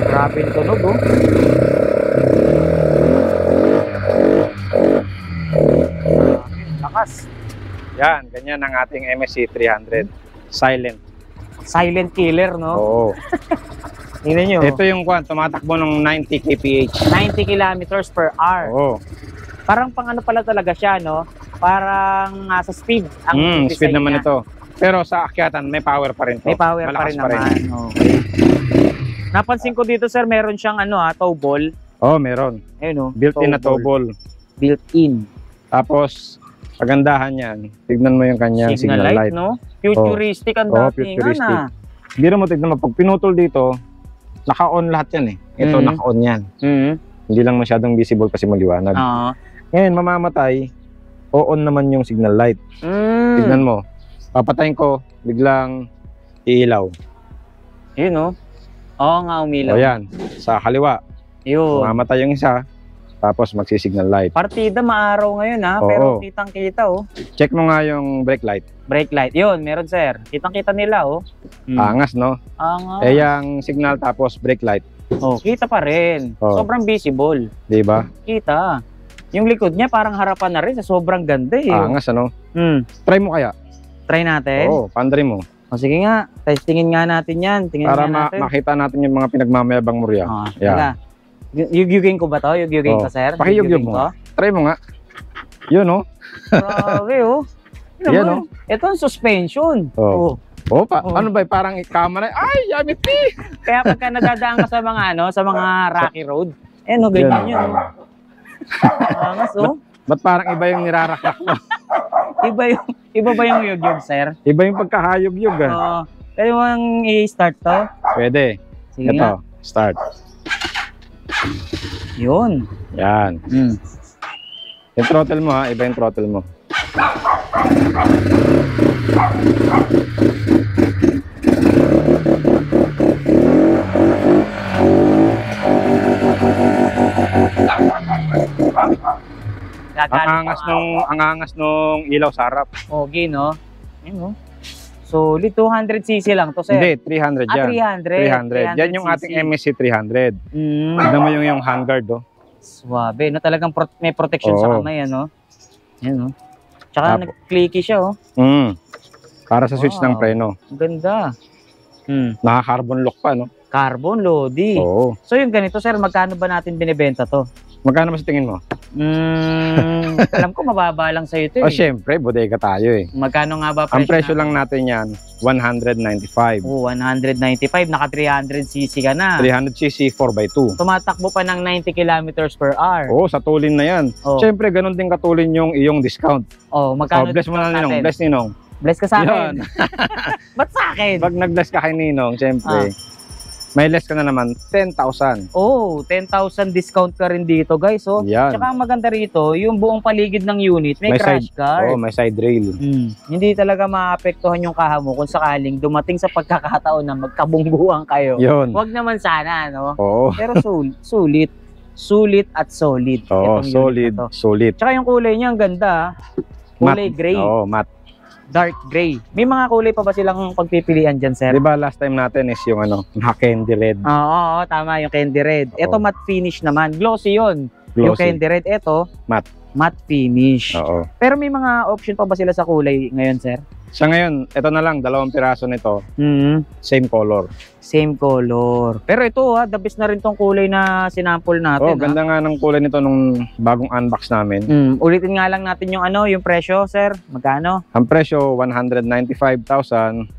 B: Grabe yung tunog, oh. Lakas.
A: Yan. Ganyan ang ating MSC 300. Silent.
B: Silent killer, no?
A: Oo.
B: Tingnan nyo.
A: Ito yung tumatakbo ng 90 kph.
B: 90 kilometers per hour.
A: Oo.
B: Parang pang ano pala talaga siya, no? Parang sa speed. Ang
A: Speed
B: design
A: naman
B: niya.
A: ito. Pero sa akyatan, may power pa rin to.
B: May power pa
A: Malakas
B: rin naman. Okay. Napansin ko dito, sir, meron siyang toe ball.
A: Oo, meron.
B: Ayun, oh.
A: Built-in na toe ball.
B: Built-in.
A: Tapos, pagandahan yan. Tignan mo yung kanyang signal light.
B: no? Futuristic ang
A: Oo,
B: dating.
A: futuristic.
B: Ano?
A: Biro mo, tignan mo. Pag pinutol dito, naka-on lahat yan eh. Ito,
B: Mhm.
A: naka-on yan.
B: Mhm.
A: Hindi lang masyadong visible kasi maliwanag.
B: Oo.
A: Ngayon, mamamatay, o-on naman yung signal light. Tignan mo. Papatayin ko, biglang iilaw.
B: Yun, no? Oo nga, umilaw.
A: O yan, sa kaliwa,
B: Yun.
A: mamamatay yung isa, tapos magsisignal light.
B: Partida maaraw ngayon, ha?
A: Oo.
B: Pero kitang-kita, oh.
A: Check mo nga yung brake light.
B: Brake light. Yun, meron, sir. Kitang-kita nila, oh.
A: Angas, no?
B: Angas.
A: Eh, yung signal tapos brake light.
B: Oh, kita pa rin.
A: Oo.
B: Sobrang visible.
A: Di ba?
B: Kita. Yung likod niya parang harapan na rin sa sobrang ganda, eh. oh.
A: Angas, ano?
B: Hmm.
A: Try mo kaya?
B: Try natin.
A: Oo, pandry mo.
B: O, sige nga. Testingin nga natin yan. Tingnan
A: Para
B: nga natin.
A: makita natin yung mga pinagmamayabang mo riyan.
B: Ah,
A: Yan.
B: teka. Yugyugin ko ba to? Yugyugin
A: Oo.
B: ko, sir?
A: Pakiyugyug
B: Yugyugin
A: mo.
B: ko?
A: Try mo nga. Yun, no?
B: Grabe, oh.
A: Yan,
B: Ito ang suspension.
A: Oo.
B: Oh.
A: Oh,
B: Oo.
A: ano ba, parang ikama na, ay, Yamiti!
B: Kaya pagka nadadaan ka sa mga ano, sa mga rocky road, no, ganyan yun. Angas, oh.
A: Ba't parang iba yung nirarakak mo?
B: Iba ba yung yugyug, sir?
A: Iba yung pagkahayog-yog, ah.
B: Oo. Pwede mo ang i-start to?
A: Pwede.
B: Sige
A: Ito,
B: nga.
A: start.
B: Yun.
A: Yan.
B: Mm.
A: Yung throttle mo, ha, iba yung throttle mo. Ang angas nung ilaw sa harap.
B: Okay, no? Yun, no? Solid 200cc lang to, sir.
A: Hindi, 300 yan.
B: 300.
A: 300. Yan yung ating MSC 300.
B: Mm.
A: Tignan mo yung handguard, oh.
B: Swabe, no? Talagang may protection sa
A: Oo.
B: kamay, ano? Yan, no? Tsaka
A: Tapo.
B: nag-clicky siya, oh.
A: Para sa switch ng
B: Wow.
A: preno.
B: Ang ganda.
A: Naka-carbon lock pa, no?
B: Carbon, Lodi.
A: Oo.
B: So yung ganito, sir, magkano ba natin binibenta to?
A: Magkano mas tingin mo?
B: Alam ko mababa lang sa'yo ito,
A: Oh,
B: eh.
A: syempre, bodega tayo, eh.
B: Magkano nga ba
A: Ang presyo
B: natin?
A: lang natin yan, 195.
B: Oh, 195, naka 300cc ka na.
A: 300cc 4x2.
B: Tumatakbo pa ng 90 kilometers per hour.
A: Oo, sa tulin na yan.
B: Oh,
A: Syempre, ganun din katulin yung iyong discount.
B: magkano
A: Bless mo na,
B: discount
A: Ninong.
B: natin?
A: Bless, Ninong.
B: Bless ka sa
A: Yan.
B: akin. Ba't sa akin?
A: Pag nag-bless ka kay Ninong, syempre, may less ka na naman, 10,000.
B: Oh, 10,000 discount ka rin dito, guys. Oh.
A: Yan.
B: Tsaka ang maganda rito, yung buong paligid ng unit, may
A: May
B: crash guard.
A: Oo, may side rail.
B: Hindi talaga maapektuhan yung kaha mo kung sakaling dumating sa pagkakataon na magkabungguan kayo.
A: Yun.
B: Huwag naman sana, no?
A: Oo.
B: Pero sulit. Sulit at solid.
A: Oo,
B: itong unit
A: solid,
B: na to.
A: solid.
B: Tsaka yung kulay niya, ang ganda. Kulay gray,
A: Oo, matte.
B: dark gray. May mga kulay pa ba silang pagpipilian dyan, sir?
A: Di ba last time natin is yung candy red.
B: Oo, tama, yung candy red. Ito
A: Oo.
B: matte finish naman. Glossy yun. Yung
A: Glossy.
B: candy red, ito
A: Matte.
B: matte finish.
A: Oo.
B: Pero may mga option pa ba sila sa kulay ngayon, sir?
A: Sa ngayon, ito na lang, 2 piraso nito, same color.
B: Same color. Pero ito the best na rin tong kulay na sinample natin.
A: Oh, ganda nga ng kulay nito nung bagong unbox namin.
B: Ulitin nga lang natin yung presyo, sir. Magkano?
A: Ang presyo, 195,000,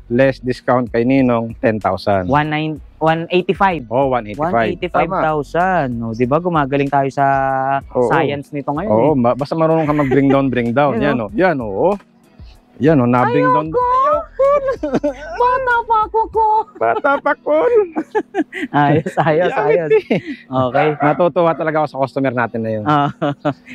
A: less discount kay Ninong, 10,000.
B: 185.
A: Oh, 185. Tama.
B: 185,000. No, 'di ba gumagaling tayo sa
A: Oo.
B: science nito ngayon.
A: Oo, basta marunong ka mag-bring down, bring down.
B: Yan,
A: Yan, oh. Yan, oh. Yan, oh, na-bring down.
B: Bata pa ako ko.
A: Bata pa ko.
B: Ayos. Okay.
A: Natutuwa talaga ako sa customer natin na yun.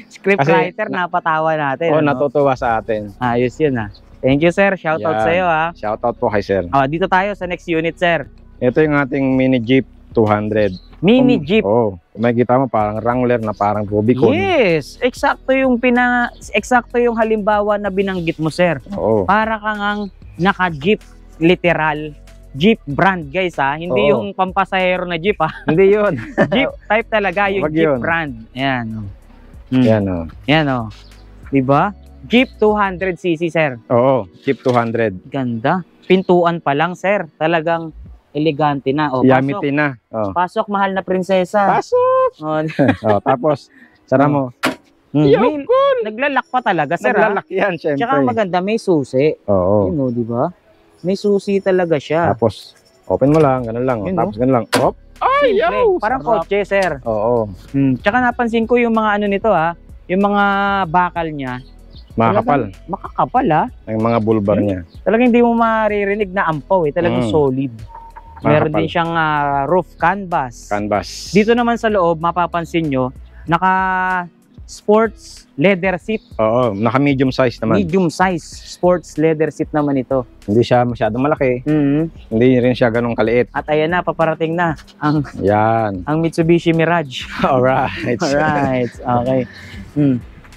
B: Scriptwriter, napatawa natin.
A: Oh,
B: ano?
A: natutuwa sa atin.
B: Ayos yun Thank you, sir. Shoutout
A: Yan.
B: sa iyo
A: Shoutout po kay sir.
B: Dito tayo sa next unit, sir.
A: Ito yung ating mini Jeep 200.
B: Mini Jeep.
A: Oh, kung makikita mo parang Wrangler na parang Rubicon.
B: Yes, eksakto yung halimbawa na binanggit mo, sir.
A: Oo.
B: Para kang ang naka-Jeep, literal. Jeep brand, guys, Hindi
A: Oo.
B: yung pampasahero na Jeep,
A: Hindi yun.
B: Jeep type talaga, yung
A: Wag
B: Jeep
A: yun.
B: brand. Ayan,
A: Yan, oh.
B: Yan, Diba? Jeep 200cc, sir.
A: Oo, Jeep 200.
B: Ganda. Pintuan pa lang, sir. Talagang elegante na.
A: Yamiti na. Oh.
B: Pasok, mahal na prinsesa.
A: Pasok!
B: Oh,
A: Oh, tapos, sara mo.
B: may, naglalak pa talaga, sir.
A: Naglalak yan, syempre.
B: Tsaka ang maganda, may susi.
A: Oo.
B: Yun, di ba? May susi talaga siya.
A: Tapos, open mo lang, ganun lang.
B: Yun,
A: Tapos, ganun lang. Hop! Ay,
B: Siyempre,
A: yaw!
B: parang
A: Sarap.
B: kotse, sir.
A: Oo.
B: Tsaka napansin ko yung mga ano nito, yung mga bakal niya.
A: Makakapal.
B: Talagang makakapal,
A: Ang mga bulbar niya.
B: Talagang hindi mo maririnig na ampaw, Talagang solid. Meron
A: Makakapal.
B: din siyang roof canvas.
A: Canvas.
B: Dito naman sa loob, mapapansin nyo, naka sports leather seat.
A: Oo, naka medium size naman.
B: Medium size sports leather seat naman ito.
A: Hindi siya masyadong malaki. Hindi rin siya ganun kaliit.
B: At ayan na, paparating na ang
A: Yan.
B: Mitsubishi Mirage.
A: Alright.
B: Alright, okay.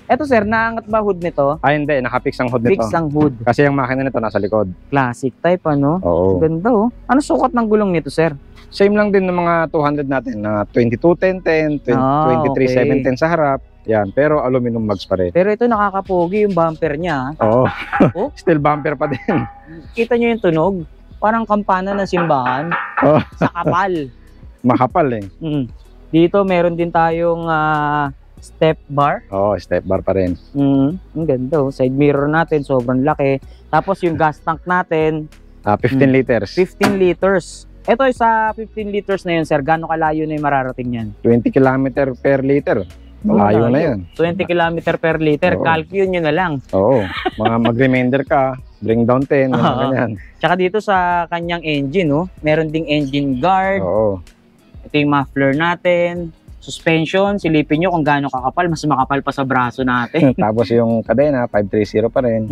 B: Eto, sir, naangat ba hood nito?
A: Ay, hindi. Nakapix ang hood nito.
B: Fix ang hood.
A: Kasi yung makina nito nasa likod.
B: Classic type,
A: Oo.
B: Ganda, Ano sukat ng gulong nito, sir?
A: Same lang din ng mga 200 natin. Na 221010, 23710 sa harap. Yan. Pero aluminum mags pa rin.
B: Pero ito nakakapogi yung bumper niya.
A: Oo.
B: Oh?
A: Still bumper pa din.
B: Kita nyo yung tunog? Parang kampana ng simbahan.
A: Oh.
B: Sa kapal.
A: Makapal eh.
B: Dito meron din tayong step bar.
A: Oo, step bar pa rin.
B: Ang ganda. Side mirror natin, sobrang laki. Tapos yung gas tank natin,
A: 15 liters.
B: 15 liters. Ito sa 15 liters na yun, sir, gaano kalayo na yung mararating yan?
A: 20 kilometer per liter. Malayo na yan.
B: 20 kilometer per liter.
A: Oo.
B: Calculate nyo na lang.
A: Oo. Mga mag-remainder ka, bring down 10,
B: Oo.
A: ganyan.
B: Tsaka dito sa kanyang engine, no? Meron ding engine guard.
A: Oo.
B: Ito yung muffler natin. Suspension, silipin nyo kung gaano kakapal. Mas makapal pa sa braso natin.
A: Tapos yung kadena, 530 pa rin.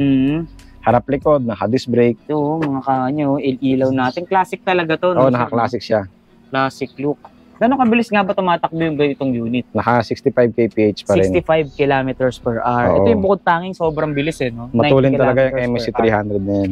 A: Harap likod, naka-disc brake.
B: Ito, mga kanyo, ilaw natin. Classic talaga to.
A: Oo,
B: no?
A: naka-classic siya.
B: Classic look. Gano'ng kabilis nga ba tumatakbo yung itong unit?
A: Naka 65 kph pa rin.
B: 65 kilometers per hour.
A: Oo.
B: Ito yung bukod tanging sobrang bilis eh, no?
A: Matulin
B: 90
A: talaga yung
B: kilometers
A: MSC
B: per hour.
A: 300 na yan.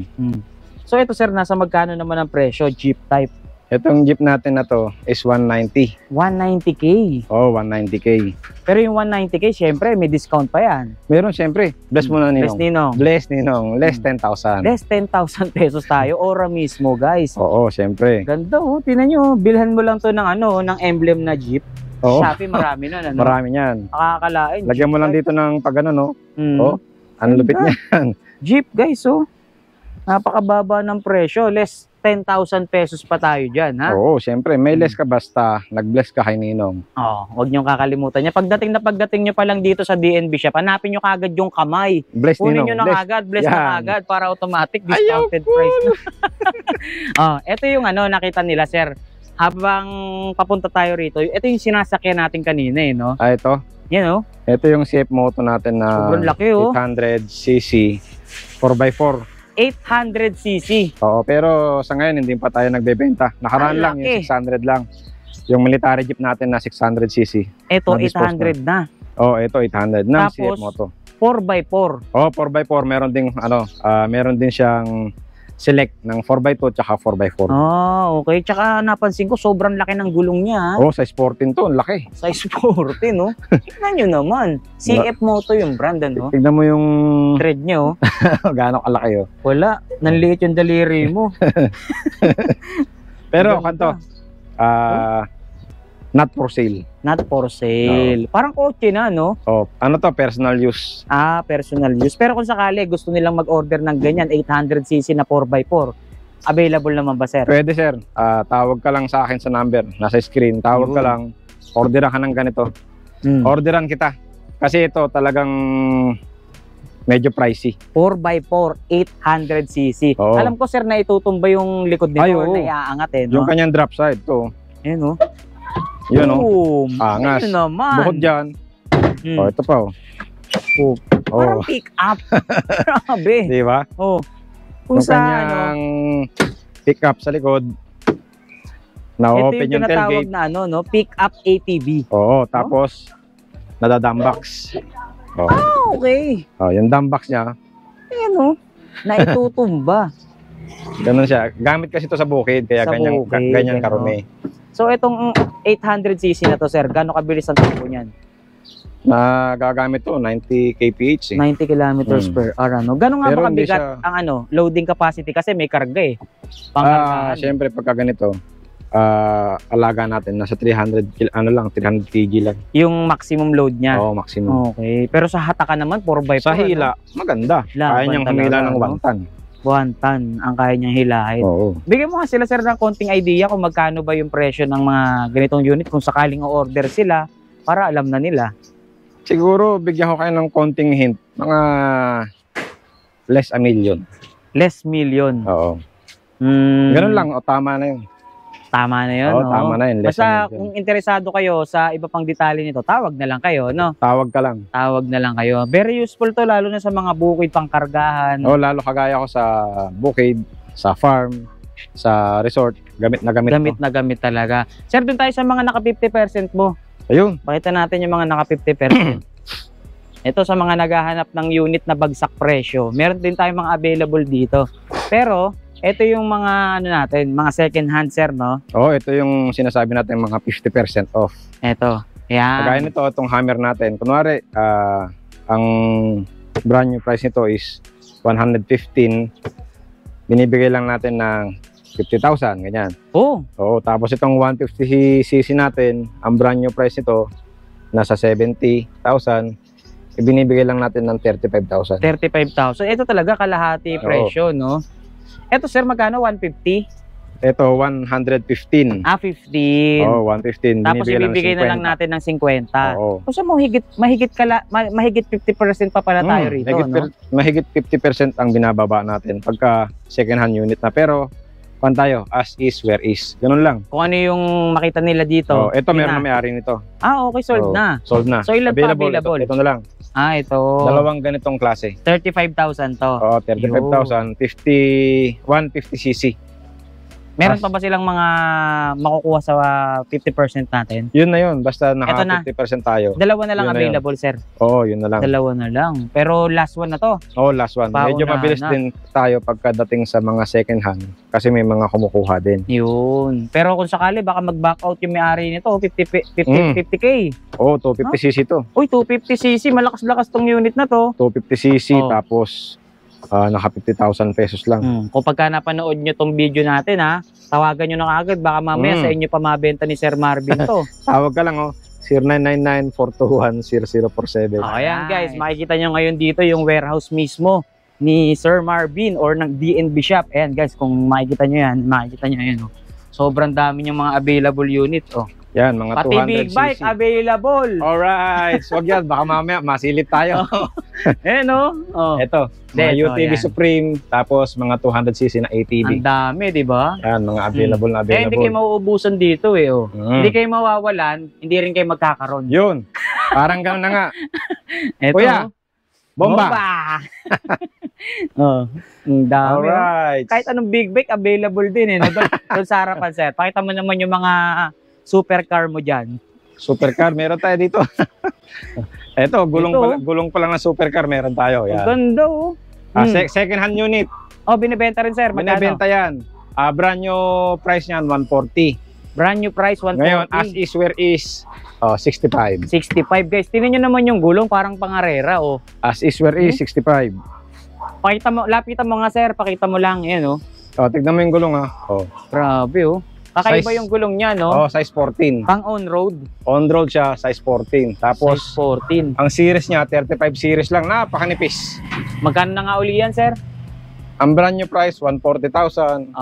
B: So ito sir, nasa magkano naman ang presyo? Jeep type.
A: Itong Jeep natin na to is 190.
B: 190k.
A: Oo, 190k.
B: Pero yung 190k, syempre may discount pa yan.
A: Meron syempre. Bless mo na
B: Less
A: ninong.
B: ninong.
A: Bless ninong. Less 10,000.
B: Less 10,000 pesos tayo. Ora mismo, guys.
A: Oo, syempre.
B: Ganda oh. Tinan nyo. Bilhan mo lang to ng ano, ng emblem na Jeep.
A: Oo,
B: Shopee, marami na. Ano?
A: marami niyan.
B: Nakakalain.
A: Lagyan mo lang dito ng pag ano, no?
B: Mm.
A: Oh, ang lupit niyan.
B: Jeep, guys, oh. Napakababa ng presyo. Less 10,000 pesos pa tayo dyan, ha?
A: Oo, syempre. May less ka basta nag-bless ka kay ninong.
B: Oh, huwag niyong kakalimutan niya. Pagdating nyo pa lang dito sa DNB shop, hanapin nyo kagad yung kamay.
A: Bless
B: Kunin
A: ninong.
B: nyo na
A: Bless.
B: kagad, bless na
A: Yan.
B: kagad para automatic discounted price. Oh, ito yung ano, nakita nila, sir. Habang papunta tayo rito, ito yung sinasakyan natin kanina, eh, no?
A: Ah, ito.
B: Yan, oh.
A: Ito yung CF Moto natin na
B: Sobrang laki, oh.
A: 800cc 4x4.
B: 800cc.
A: Oo, pero sa ngayon hindi pa tayo nagbebenta. Nakaraan
B: Ang
A: lang
B: laki.
A: yung 600 lang. Yung military jeep natin na 600cc.
B: Ito,
A: Na-dispose
B: 800 na.
A: Oo, ito 800 ng
B: Tapos,
A: CF Moto.
B: 4x4.
A: Oo, 4x4 meron ding meron din siyang select ng 4x2 tsaka 4x4.
B: Oh, okay. Tsaka napansin ko, sobrang laki ng gulong niya, ha?
A: Oo, size 14 to, ang laki.
B: Size 14, no? Tingnan nyo naman. CF Moto yung brand, ano?
A: Tignan mo yung
B: Thread nyo,
A: gaano kalaki oh.
B: wala. Nanliit yung daliri mo.
A: Pero
B: Ganda.
A: kanto, not for sale.
B: Not for sale. Parang kotse na, no?
A: Oh, ano to, personal use.
B: Ah, personal use. Pero kung sakali gusto nilang mag-order ng ganyan, 800cc na 4x4, available naman ba, sir?
A: Pwede sir, tawag ka lang sa akin sa number, nasa screen, tawag ka
B: Yun.
A: lang, orderan ka ng ganito.
B: Mm.
A: Orderan kita. Kasi ito talagang medyo pricey.
B: 4x4, 800cc.
A: Oo.
B: Alam ko, sir, na itutumba yung likod nito
A: Ay,
B: or
A: oo.
B: na iaangat, eh, no?
A: Yung kanyang drop side to,
B: Ayun, no?
A: yun oh.
B: Boom!
A: Angas.
B: Ayun naman.
A: Bukod dyan,
B: Mm.
A: oh ito pa oh.
B: Oh,
A: Oh,
B: parang pick up. Grabe.
A: di ba?
B: Oh. Kung
A: Yung
B: sa
A: kanyang pick up sa likod,
B: ano, ito
A: na-open
B: yung
A: yung
B: tinatawag
A: tailgate.
B: na ano, no? Pick up ATV.
A: Oo, tapos nadadambox. Oh.
B: Ah, okay.
A: Oh, yung dumbox niya,
B: Ayan, no? Naitutumba.
A: ganun siya. Gamit kasi ito sa bukid, kaya
B: Sa
A: ganyan,
B: bukid,
A: ganyan
B: ano.
A: karumi.
B: So, itong 800cc na to, sir, gaano kabilis ang takbo niyan?
A: Nagagamit to, 90 kph eh.
B: 90 kilometers
A: Mm.
B: per hour, ano? Gano'n nga
A: Pero
B: ba
A: hindi
B: kabigat
A: siya-
B: ang ano, loading capacity? Kasi may karga eh. Pangkargaan.
A: Siyempre pagka ganito, alaga natin nasa 300 300 kg lang.
B: Yung maximum load niya.
A: Oo, maximum.
B: Okay. Pero sa hatakan naman, 4x4.
A: Sa hila, maganda.
B: Laban
A: Kaya niyang
B: talaga,
A: humila ng
B: no?
A: 1 ton.
B: 1 ton ang kaya niyang hilahin.
A: Oo.
B: Bigyan mo nga sila, sir, ng konting idea kung magkano ba yung presyo ng mga ganitong unit kung sakaling o-order sila para alam na nila.
A: Siguro bigyan ko kayo ng konting hint, mga less a million.
B: Less million.
A: Oo.
B: Mm,
A: Ganun lang, o tama na 'yun.
B: Tama na yun,
A: Oo,
B: no?
A: tama na 'yun, less a
B: Basta
A: million.
B: kung interesado kayo sa iba pang detalye nito, tawag na lang kayo, no?
A: Tawag ka lang.
B: Tawag na lang kayo. Very useful to, lalo na sa mga bukid pangkargahan.
A: O lalo kagaya ko sa bukid, sa farm, sa resort, gamit na gamit.
B: Gamit na gamit talaga. Sir, dun tayo sa mga naka 50% mo.
A: Ayun.
B: Pakita natin yung mga naka 50%. Ito sa mga naghahanap ng unit na bagsak presyo. Meron din tayong mga available dito. Pero, ito yung mga ano natin, mga second hand, sir, no?
A: Oh, ito yung sinasabi natin mga 50% off.
B: Ito.
A: Kagaya
B: Yan.
A: nito, itong hammer natin. Kunwari, ang brand new price nito is 115. Binibigay lang natin ng 50,000, ganyan.
B: Oh,
A: Oo, tapos itong 150cc natin, ang brand new price nito, nasa 70,000. Ibinibigay lang natin ng 35,000.
B: 35,000. Ito talaga kalahati
A: Oo.
B: presyo, no? Eto sir, magkano? 150?
A: Ito, 115.
B: 15.
A: Oo, 115.
B: Tapos ibibigay na lang natin ng 50.
A: Oo.
B: So mahigit 50% pa pala tayo rito, no?
A: Mahigit 50% ang binababa natin pagka second hand unit na. Pero, kung tayo, as is, where is. Ganun lang.
B: Kung ano yung makita nila dito.
A: Ito, meron na may-ari nito.
B: Okay, sold na.
A: Sold na.
B: So, ilan pa available?
A: Ito na lang.
B: Ito.
A: Dalawang ganitong klase.
B: 35,000 to.
A: Oo, 35,000. 150cc.
B: Meron pa ba silang mga makukuha sa 50% natin?
A: Yun na yun. Basta naka
B: Ito na.
A: 50% tayo.
B: Dalawa na lang
A: Yun na
B: available, sir.
A: Oo, yun na lang.
B: Dalawa na lang. Pero last one na to.
A: Oo, last one. Medyo
B: Paunahan
A: mabilis
B: na.
A: din tayo pagkadating sa mga second hand kasi may mga kumukuha din.
B: Yun. Pero kung sakali, baka mag-back out yung may-ari nito. 50K.
A: Oo, 250cc to.
B: Uy, 250cc. Malakas-lakas tong unit na to.
A: 250cc
B: Oo.
A: tapos naka 50,000 pesos lang.
B: Kung pagka napanood nyo tong video natin, tawagan nyo na kaagad. Baka mamaya sa inyo pa mabenta ni Sir Marvin to.
A: Tawag ka lang 0999-421-0047.
B: Ayan guys, makikita nyo ngayon dito yung warehouse mismo ni Sir Marvin or ng DNB shop. Ayan guys, kung makikita nyo yan, sobrang dami yung mga available unit.
A: Yan, mga
B: Pati
A: 200cc.
B: big bike available.
A: Alright, so wag yan, baka mamaya masilip tayo.
B: Ayan
A: Ito, mga
B: Ito,
A: UTV
B: yan.
A: Supreme, tapos mga 200cc na ATV.
B: Ang dami, di ba?
A: Yan, mga available na available.
B: Hindi kayo mauubusan dito Hindi kayo mawawalan, hindi rin kayo magkakaroon.
A: Yun, parang gano'n na nga.
B: Ito,
A: Kuya, bomba!
B: Ang dami.
A: Alright.
B: Kahit anong big bike, available din doon sa harapan, sir. Pakita mo naman yung mga supercar mo dyan.
A: Supercar, meron tayo dito. Ito, gulong pa lang ng supercar, meron tayo. Yan.
B: Ang ganda
A: Second hand unit.
B: Binibenta rin, sir. Magkano?
A: Binibenta yan. Brand new price niyan, 140.
B: Brand new price, 140.
A: Ngayon, as is, where is, 65.
B: 65, guys. Tingnan nyo naman yung gulong, parang pangarera,
A: As is, where is, 65.
B: Pakita mo, lapitan mo nga, sir. Pakita mo lang, yan,
A: Tignan mo yung gulong,
B: Grabe, Kakaiba
A: Size-
B: yung gulong niya,
A: size 14.
B: Pang on-road.
A: On-road siya, size 14. Tapos,
B: Size 14.
A: ang series niya, 35 series lang, napakanipis.
B: Magkano na nga uli yan, sir?
A: Ang brand new price, 140,000.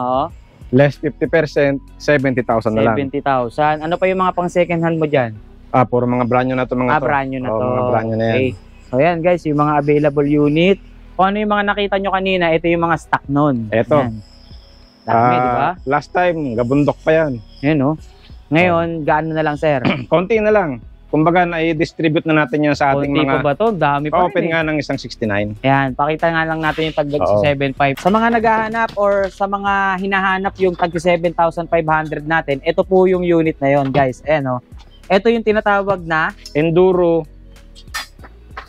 A: Less 50%, 70,000 na lang.
B: 70,000. Ano pa yung mga pang second hand mo dyan?
A: Puro mga brand new na to mga to.
B: Brand new na to.
A: Mga brand new na yan.
B: Okay. So yan guys, yung mga available unit. Kung ano yung mga nakita nyo kanina, ito yung mga stock nun.
A: Ito.
B: Yan. Dami, di ba?
A: Last time, gabundok pa yan.
B: Yan, Ngayon, gaano na lang, sir?
A: Konti na lang. Kumbaga, na-distribute na natin yan sa ating
B: Konti
A: mga...
B: pa ba to? Dami pa
A: Open
B: rin
A: nga ng isang 69.
B: Yan, pakita nga lang natin yung tag
A: Oo.
B: 7.5. Sa mga naghahanap or sa mga hinahanap yung tag 7,500 natin, ito po yung unit na yon, guys. Ayan, Ito yung tinatawag na
A: Enduro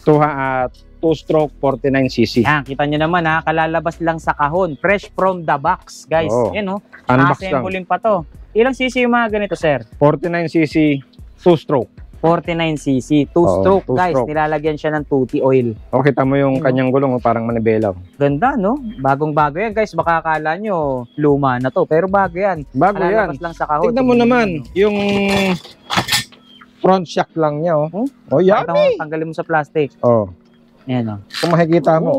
A: 2-stroke 49cc.
B: yan, kita nyo naman kalalabas lang sa kahon. Fresh from the box, guys.
A: Oo.
B: Yan,
A: Unbox lang.
B: assembling pa to. Ilang cc yung mga ganito, sir?
A: 49cc 2-stroke.
B: 49cc,
A: Oo,
B: 2-stroke, guys.
A: two-stroke.
B: Nilalagyan siya ng 2T oil.
A: Kita mo yung
B: Ayun,
A: kanyang gulong, parang manibelaw.
B: Ganda, no? Bagong-bago yan, guys. Baka akala nyo luma na to. Pero bago yan.
A: Bago yan.
B: Kalalabas lang sa kahon.
A: Tignan mo naman, yung front shock lang niya,
B: Pakita mo,
A: yummy!
B: tanggalin mo sa plastic. Ayan,
A: Kung makikita mo,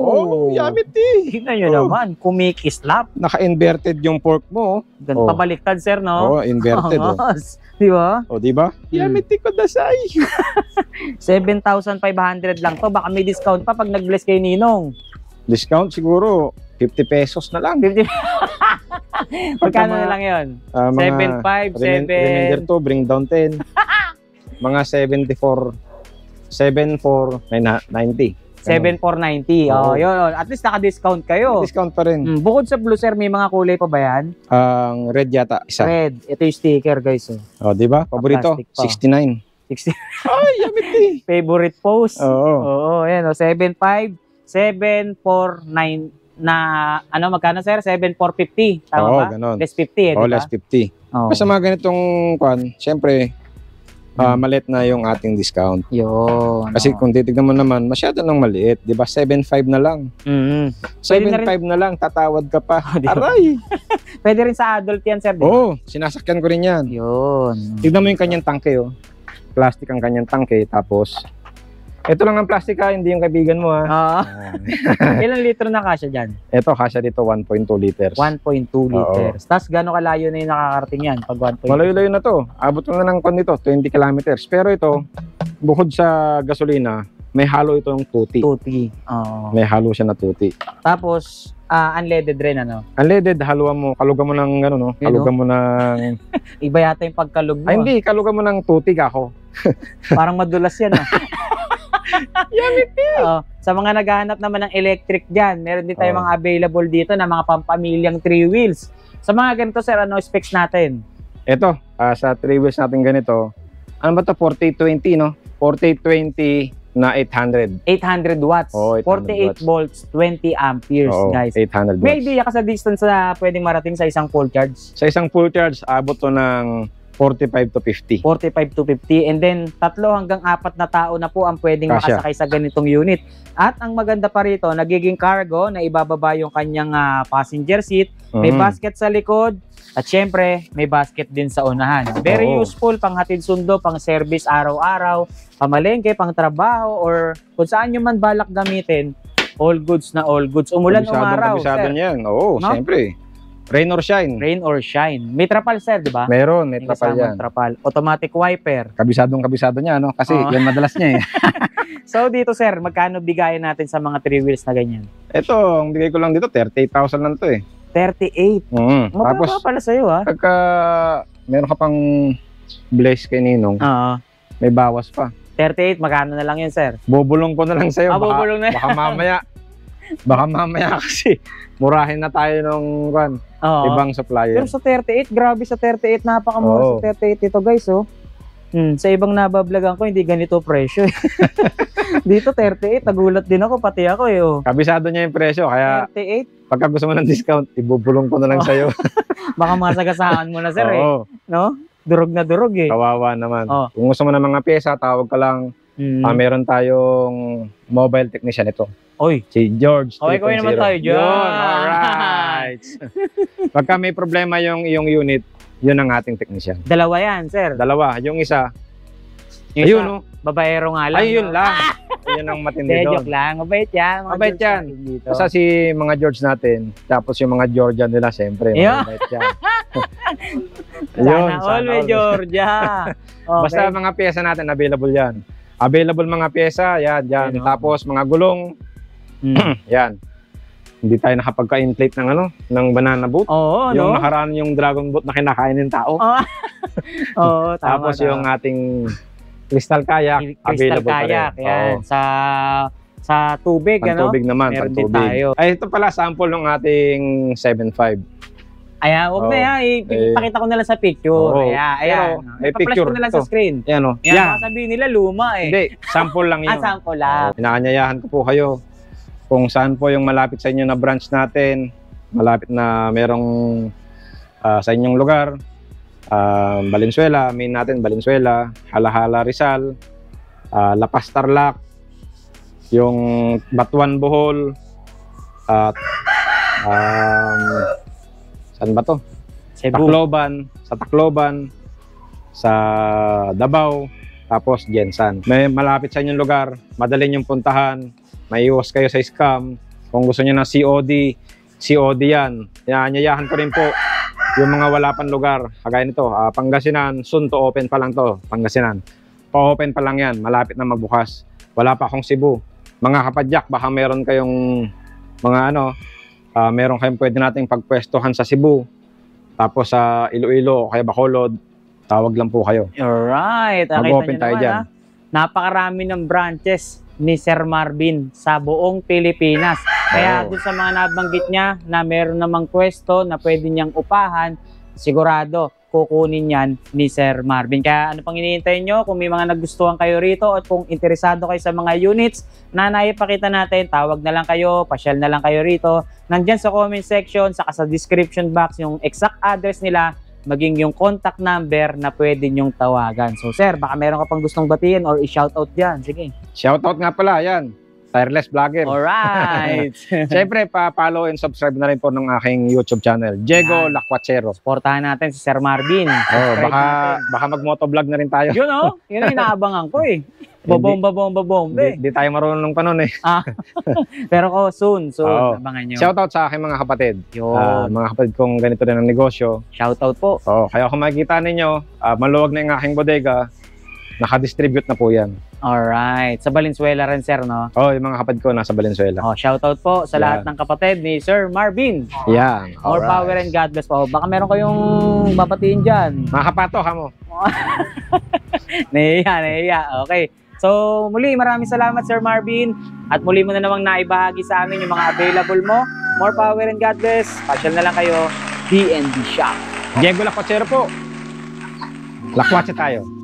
A: yummy tea!
B: Tingnan nyo naman, kumikislap.
A: Naka-inverted yung fork mo.
B: Ganun, pabaliktad, sir, no?
A: Inverted.
B: Di ba?
A: Di ba? Yummy tea ko dasay.
B: 7,500 lang to. Baka may discount pa pag nag-bless kay Ninong.
A: Discount siguro, 50 pesos na lang.
B: 50. Magkano na lang yun? 7,500, 7.
A: Remainder to, bring down 10. Mga 7,490.
B: 7,490. Yun. At least naka-discount kayo.
A: Discount pa rin.
B: Bukod sa blue, sir, may mga kulay pa ba yan?
A: Ang red yata, isa.
B: Red. Ito yung sticker, guys.
A: Di ba? Paborito,
B: Plastic pa.
A: 69.
B: 60.
A: Ay, yummy tea.
B: Favorite post.
A: Oo.
B: Yan, 7,500, 7,490 na, magkano, sir? 7,450. Tama ba?
A: Ganun.
B: Less 50, di ba?
A: Less 50. Basta mga ganitong kwan, syempre, maliit na yung ating discount.
B: Yun.
A: Kasi kung titignan mo naman, masyado nang maliit. Di ba? 7.5 na lang. 7.5 na lang, tatawad ka pa. Aray!
B: Pwede rin sa adult yan, sir.
A: Sinasakyan ko rin yan.
B: Yun.
A: Tignan mo yung kanyang tangke, Plastic ang kanyang tangke. Tapos, Ito lang ang plastic ha, hindi yung kaibigan mo ha.
B: Oo. Ilang litro na kasya dyan?
A: Ito, kasya dito 1.2 liters.
B: 1.2 liters. Tapos gano'ng kalayo na yung nakakarating yan pag 1.2?
A: Malayo-layo na to. Abot na ng kon dito, 20 kilometers. Pero ito, bukod sa gasolina, may halo itong tuti.
B: Tuti. Oo.
A: May halo siya na tuti.
B: Tapos, unleaded rin, ano?
A: Unleaded, haluan mo, kalugan mo ng ano, no? Kalugan mo ng...
B: Iba yata yung pagkalog mo.
A: Ay, hindi, kalugan mo ng tuti kako.
B: Parang madulas yan, ah. Oo. Sa mga naghahanap naman ng electric dyan, meron din tayo
A: Oo.
B: mga available dito na mga pampamilyang 3 wheels. Sa mga ganito, sir, ano specs natin?
A: Ito, sa 3 wheels natin ganito, ano ba to? 4820, no? 4820 na 800.
B: 800 watts,
A: Oo, 800
B: 48 volts, 20 amperes,
A: Oo,
B: guys.
A: 800
B: May
A: watts.
B: idea ka sa distance na pwedeng marating sa isang full charge?
A: Sa isang full charge, abot to ng 45 to 50.
B: 45 to 50, and then 3 hanggang 4 na tao na po ang pwedeng
A: Kasya.
B: makasakay sa ganitong unit. At ang maganda pa rito, nagiging cargo na ibababa yung kanyang passenger seat, may basket sa likod, at syempre may basket din sa unahan. Very
A: Oo.
B: useful pang hatid sundo, pang service araw-araw, pamalengke, pang trabaho, or kung saan nyo man balak gamitin, all goods na all goods. Umulan, umaraw,
A: Kabisado
B: sir.
A: niyan. Oo,
B: No?
A: siyempre. Rain or shine.
B: Rain or shine. May trapal, sir, di ba?
A: Meron, may
B: May
A: trapal
B: kasamang
A: yan.
B: trapal. Automatic wiper.
A: Kabisado niya, no? Kasi
B: Oo.
A: yan madalas niya eh.
B: So dito, sir, magkano bigayan natin sa mga 3 wheels na ganyan?
A: Ito, ang bigay ko lang dito, 38,000 lang to eh.
B: 38.
A: Tapos,
B: Mababa pala sa'yo, ha?
A: pagka meron ka pang blaze kay Ninong,
B: Oo.
A: may bawas pa.
B: 38, magkano na lang yun, sir?
A: Bubulong ko na lang sa'yo.
B: Bubulong na.
A: Baka mamaya kasi murahin na tayo nung
B: Oo.
A: ibang supplier.
B: Pero sa 38, grabe sa 38, napakamura
A: Oo.
B: sa 38 ito, guys, oh. Sa ibang nabablagan ko, hindi ganito presyo. Dito, 38, nagulat din ako, pati ako, eh, oh.
A: Kabisado niya yung presyo, kaya
B: 38,
A: pagka gusto mo ng discount, ibubulong ko na lang sa'yo.
B: baka masagasaan mo na, sir, eh.
A: Oo,
B: No? Durog na durog, eh.
A: kawawa naman.
B: Oo.
A: Kung gusto mo ng mga pyesa, tawag ka lang. Meron tayong mobile technician ito.
B: Oy,
A: Si George.
B: okay, kuya naman
A: 3.0.
B: tayo dyan.
A: Yun, alright. Pagka may problema yung iyong unit, yun ang ating technician.
B: dalawa yan, sir.
A: Dalawa, yung isa,
B: Yung
A: ayun
B: isa,
A: no.
B: babaero nga lang.
A: Ayun
B: no?
A: lang. Ayun ang matindi
B: Hindi,
A: doon.
B: joke lang. Mabait yan. Mga
A: Mabait
B: George
A: yan.
B: natin dito.
A: Basta si mga George natin, tapos yung mga Georgian nila, siyempre,
B: Yeah.
A: mabait yan.
B: Sana all, may
A: all.
B: Georgia. Okay.
A: Basta mga pyesa natin, available yan. Available mga pyesa, yan.
B: Ayun, oh.
A: Tapos mga gulong,
B: Mm.
A: yan. Hindi tayo nakapagka-inflate ng ng banana boat.
B: Oo,
A: Yung
B: no?
A: nakaraan yung dragon boat na kinakain ng tao.
B: Oo, tama.
A: Tapos yung ating crystal kayak,
B: Crystal
A: available
B: kayak,
A: pa rin.
B: yan.
A: Oo.
B: Sa tubig, ano?
A: Pantubig naman,
B: Meron din
A: pantubig.
B: tayo.
A: Ay, ito pala, sample ng ating 7.5.
B: Ayan, huwag na
A: Oo.
B: yan. Ipakita ko na lang sa picture.
A: Oo.
B: Ayan,
A: Pero,
B: ayan.
A: may
B: Ipa-flash
A: picture
B: ko na lang
A: ito.
B: sa screen.
A: Yan o.
B: Yan, baka sabihin nila luma eh.
A: Hindi, sample lang yun.
B: Sample lang.
A: Inaanyayahan ko po kayo kung saan po yung malapit sa inyo na branch natin, malapit na merong sa inyong lugar, Valenzuela, main natin, Valenzuela, Halahala, Rizal, Lapas, Tarlac, yung Batuan, Bohol, at saan ba to?
B: Cebu.
A: Tacloban, sa Davao, tapos Jensan. May malapit sa inyong lugar, madali niyong puntahan, may iwas kayo sa scam. Kung gusto niyo ng COD yan. Inaanyayahan ko rin po yung mga wala pang lugar. Kagaya nito, Pangasinan, soon to open pa lang to, Pangasinan. Pa-open pa lang yan, malapit na magbukas. Wala pa akong Cebu. Mga kapadyak, baka meron kayong mga meron kayong pwede nating pagpwestohan sa Cebu. Tapos sa Iloilo o kaya Bacolod, tawag lang po kayo.
B: Alright.
A: Mag-open tayo dyan.
B: Napakarami ng branches ni Sir Marvin sa buong Pilipinas. Kaya
A: Oo.
B: dun sa mga nabanggit niya na meron namang pwesto na pwede niyang upahan, sigurado kukunin yan ni Sir Marvin. Kaya ano pang iniintay nyo? Kung may mga nagustuhan kayo rito at kung interesado kayo sa mga units na naipakita natin, tawag na lang kayo, pasyal na lang kayo rito. Nandyan sa comment section, saka sa description box, yung exact address nila, maging yung contact number na pwede nyong tawagan. So sir, baka meron ka pang gustong batiin or i-shoutout dyan. Sige.
A: Shoutout nga pala, yan. Tireless Vlogger.
B: Alright.
A: Siyempre, pa-follow and subscribe na rin po ng aking YouTube channel, Diego
B: Yan.
A: Lacuachero.
B: Supportahan natin si Sir Marvin.
A: Oh,
B: Subscribe natin.
A: baka mag-motovlog na rin tayo.
B: Yun oh, yun ang inaabangan ko eh. Babomba.
A: Di tayo marunong pa nun eh.
B: Pero soon,
A: Oo.
B: abangan nyo.
A: Shoutout sa aking mga kapatid.
B: Yun.
A: Mga kapatid kong ganito rin ang negosyo.
B: Shoutout po.
A: Kaya kung makikita ninyo, maluwag na yung aking bodega, nakadistribute na po yan.
B: Alright. Sa Valenzuela rin, sir, no?
A: Yung mga kapatid ko nasa Valenzuela.
B: Shoutout po sa lahat
A: Yan.
B: ng kapatid ni Sir Marvin.
A: Yan.
B: More
A: alright.
B: power and God bless po. Baka meron kayong babatiin dyan.
A: Mga kapato, kamo.
B: Nahiya. Okay. So, muli, maraming salamat, Sir Marvin. At muli mo na namang naibahagi sa amin yung mga available mo. More power and God bless. Pasyal na lang kayo. DNB Shop.
A: Diego Lacochero po. Lakwatsa tayo.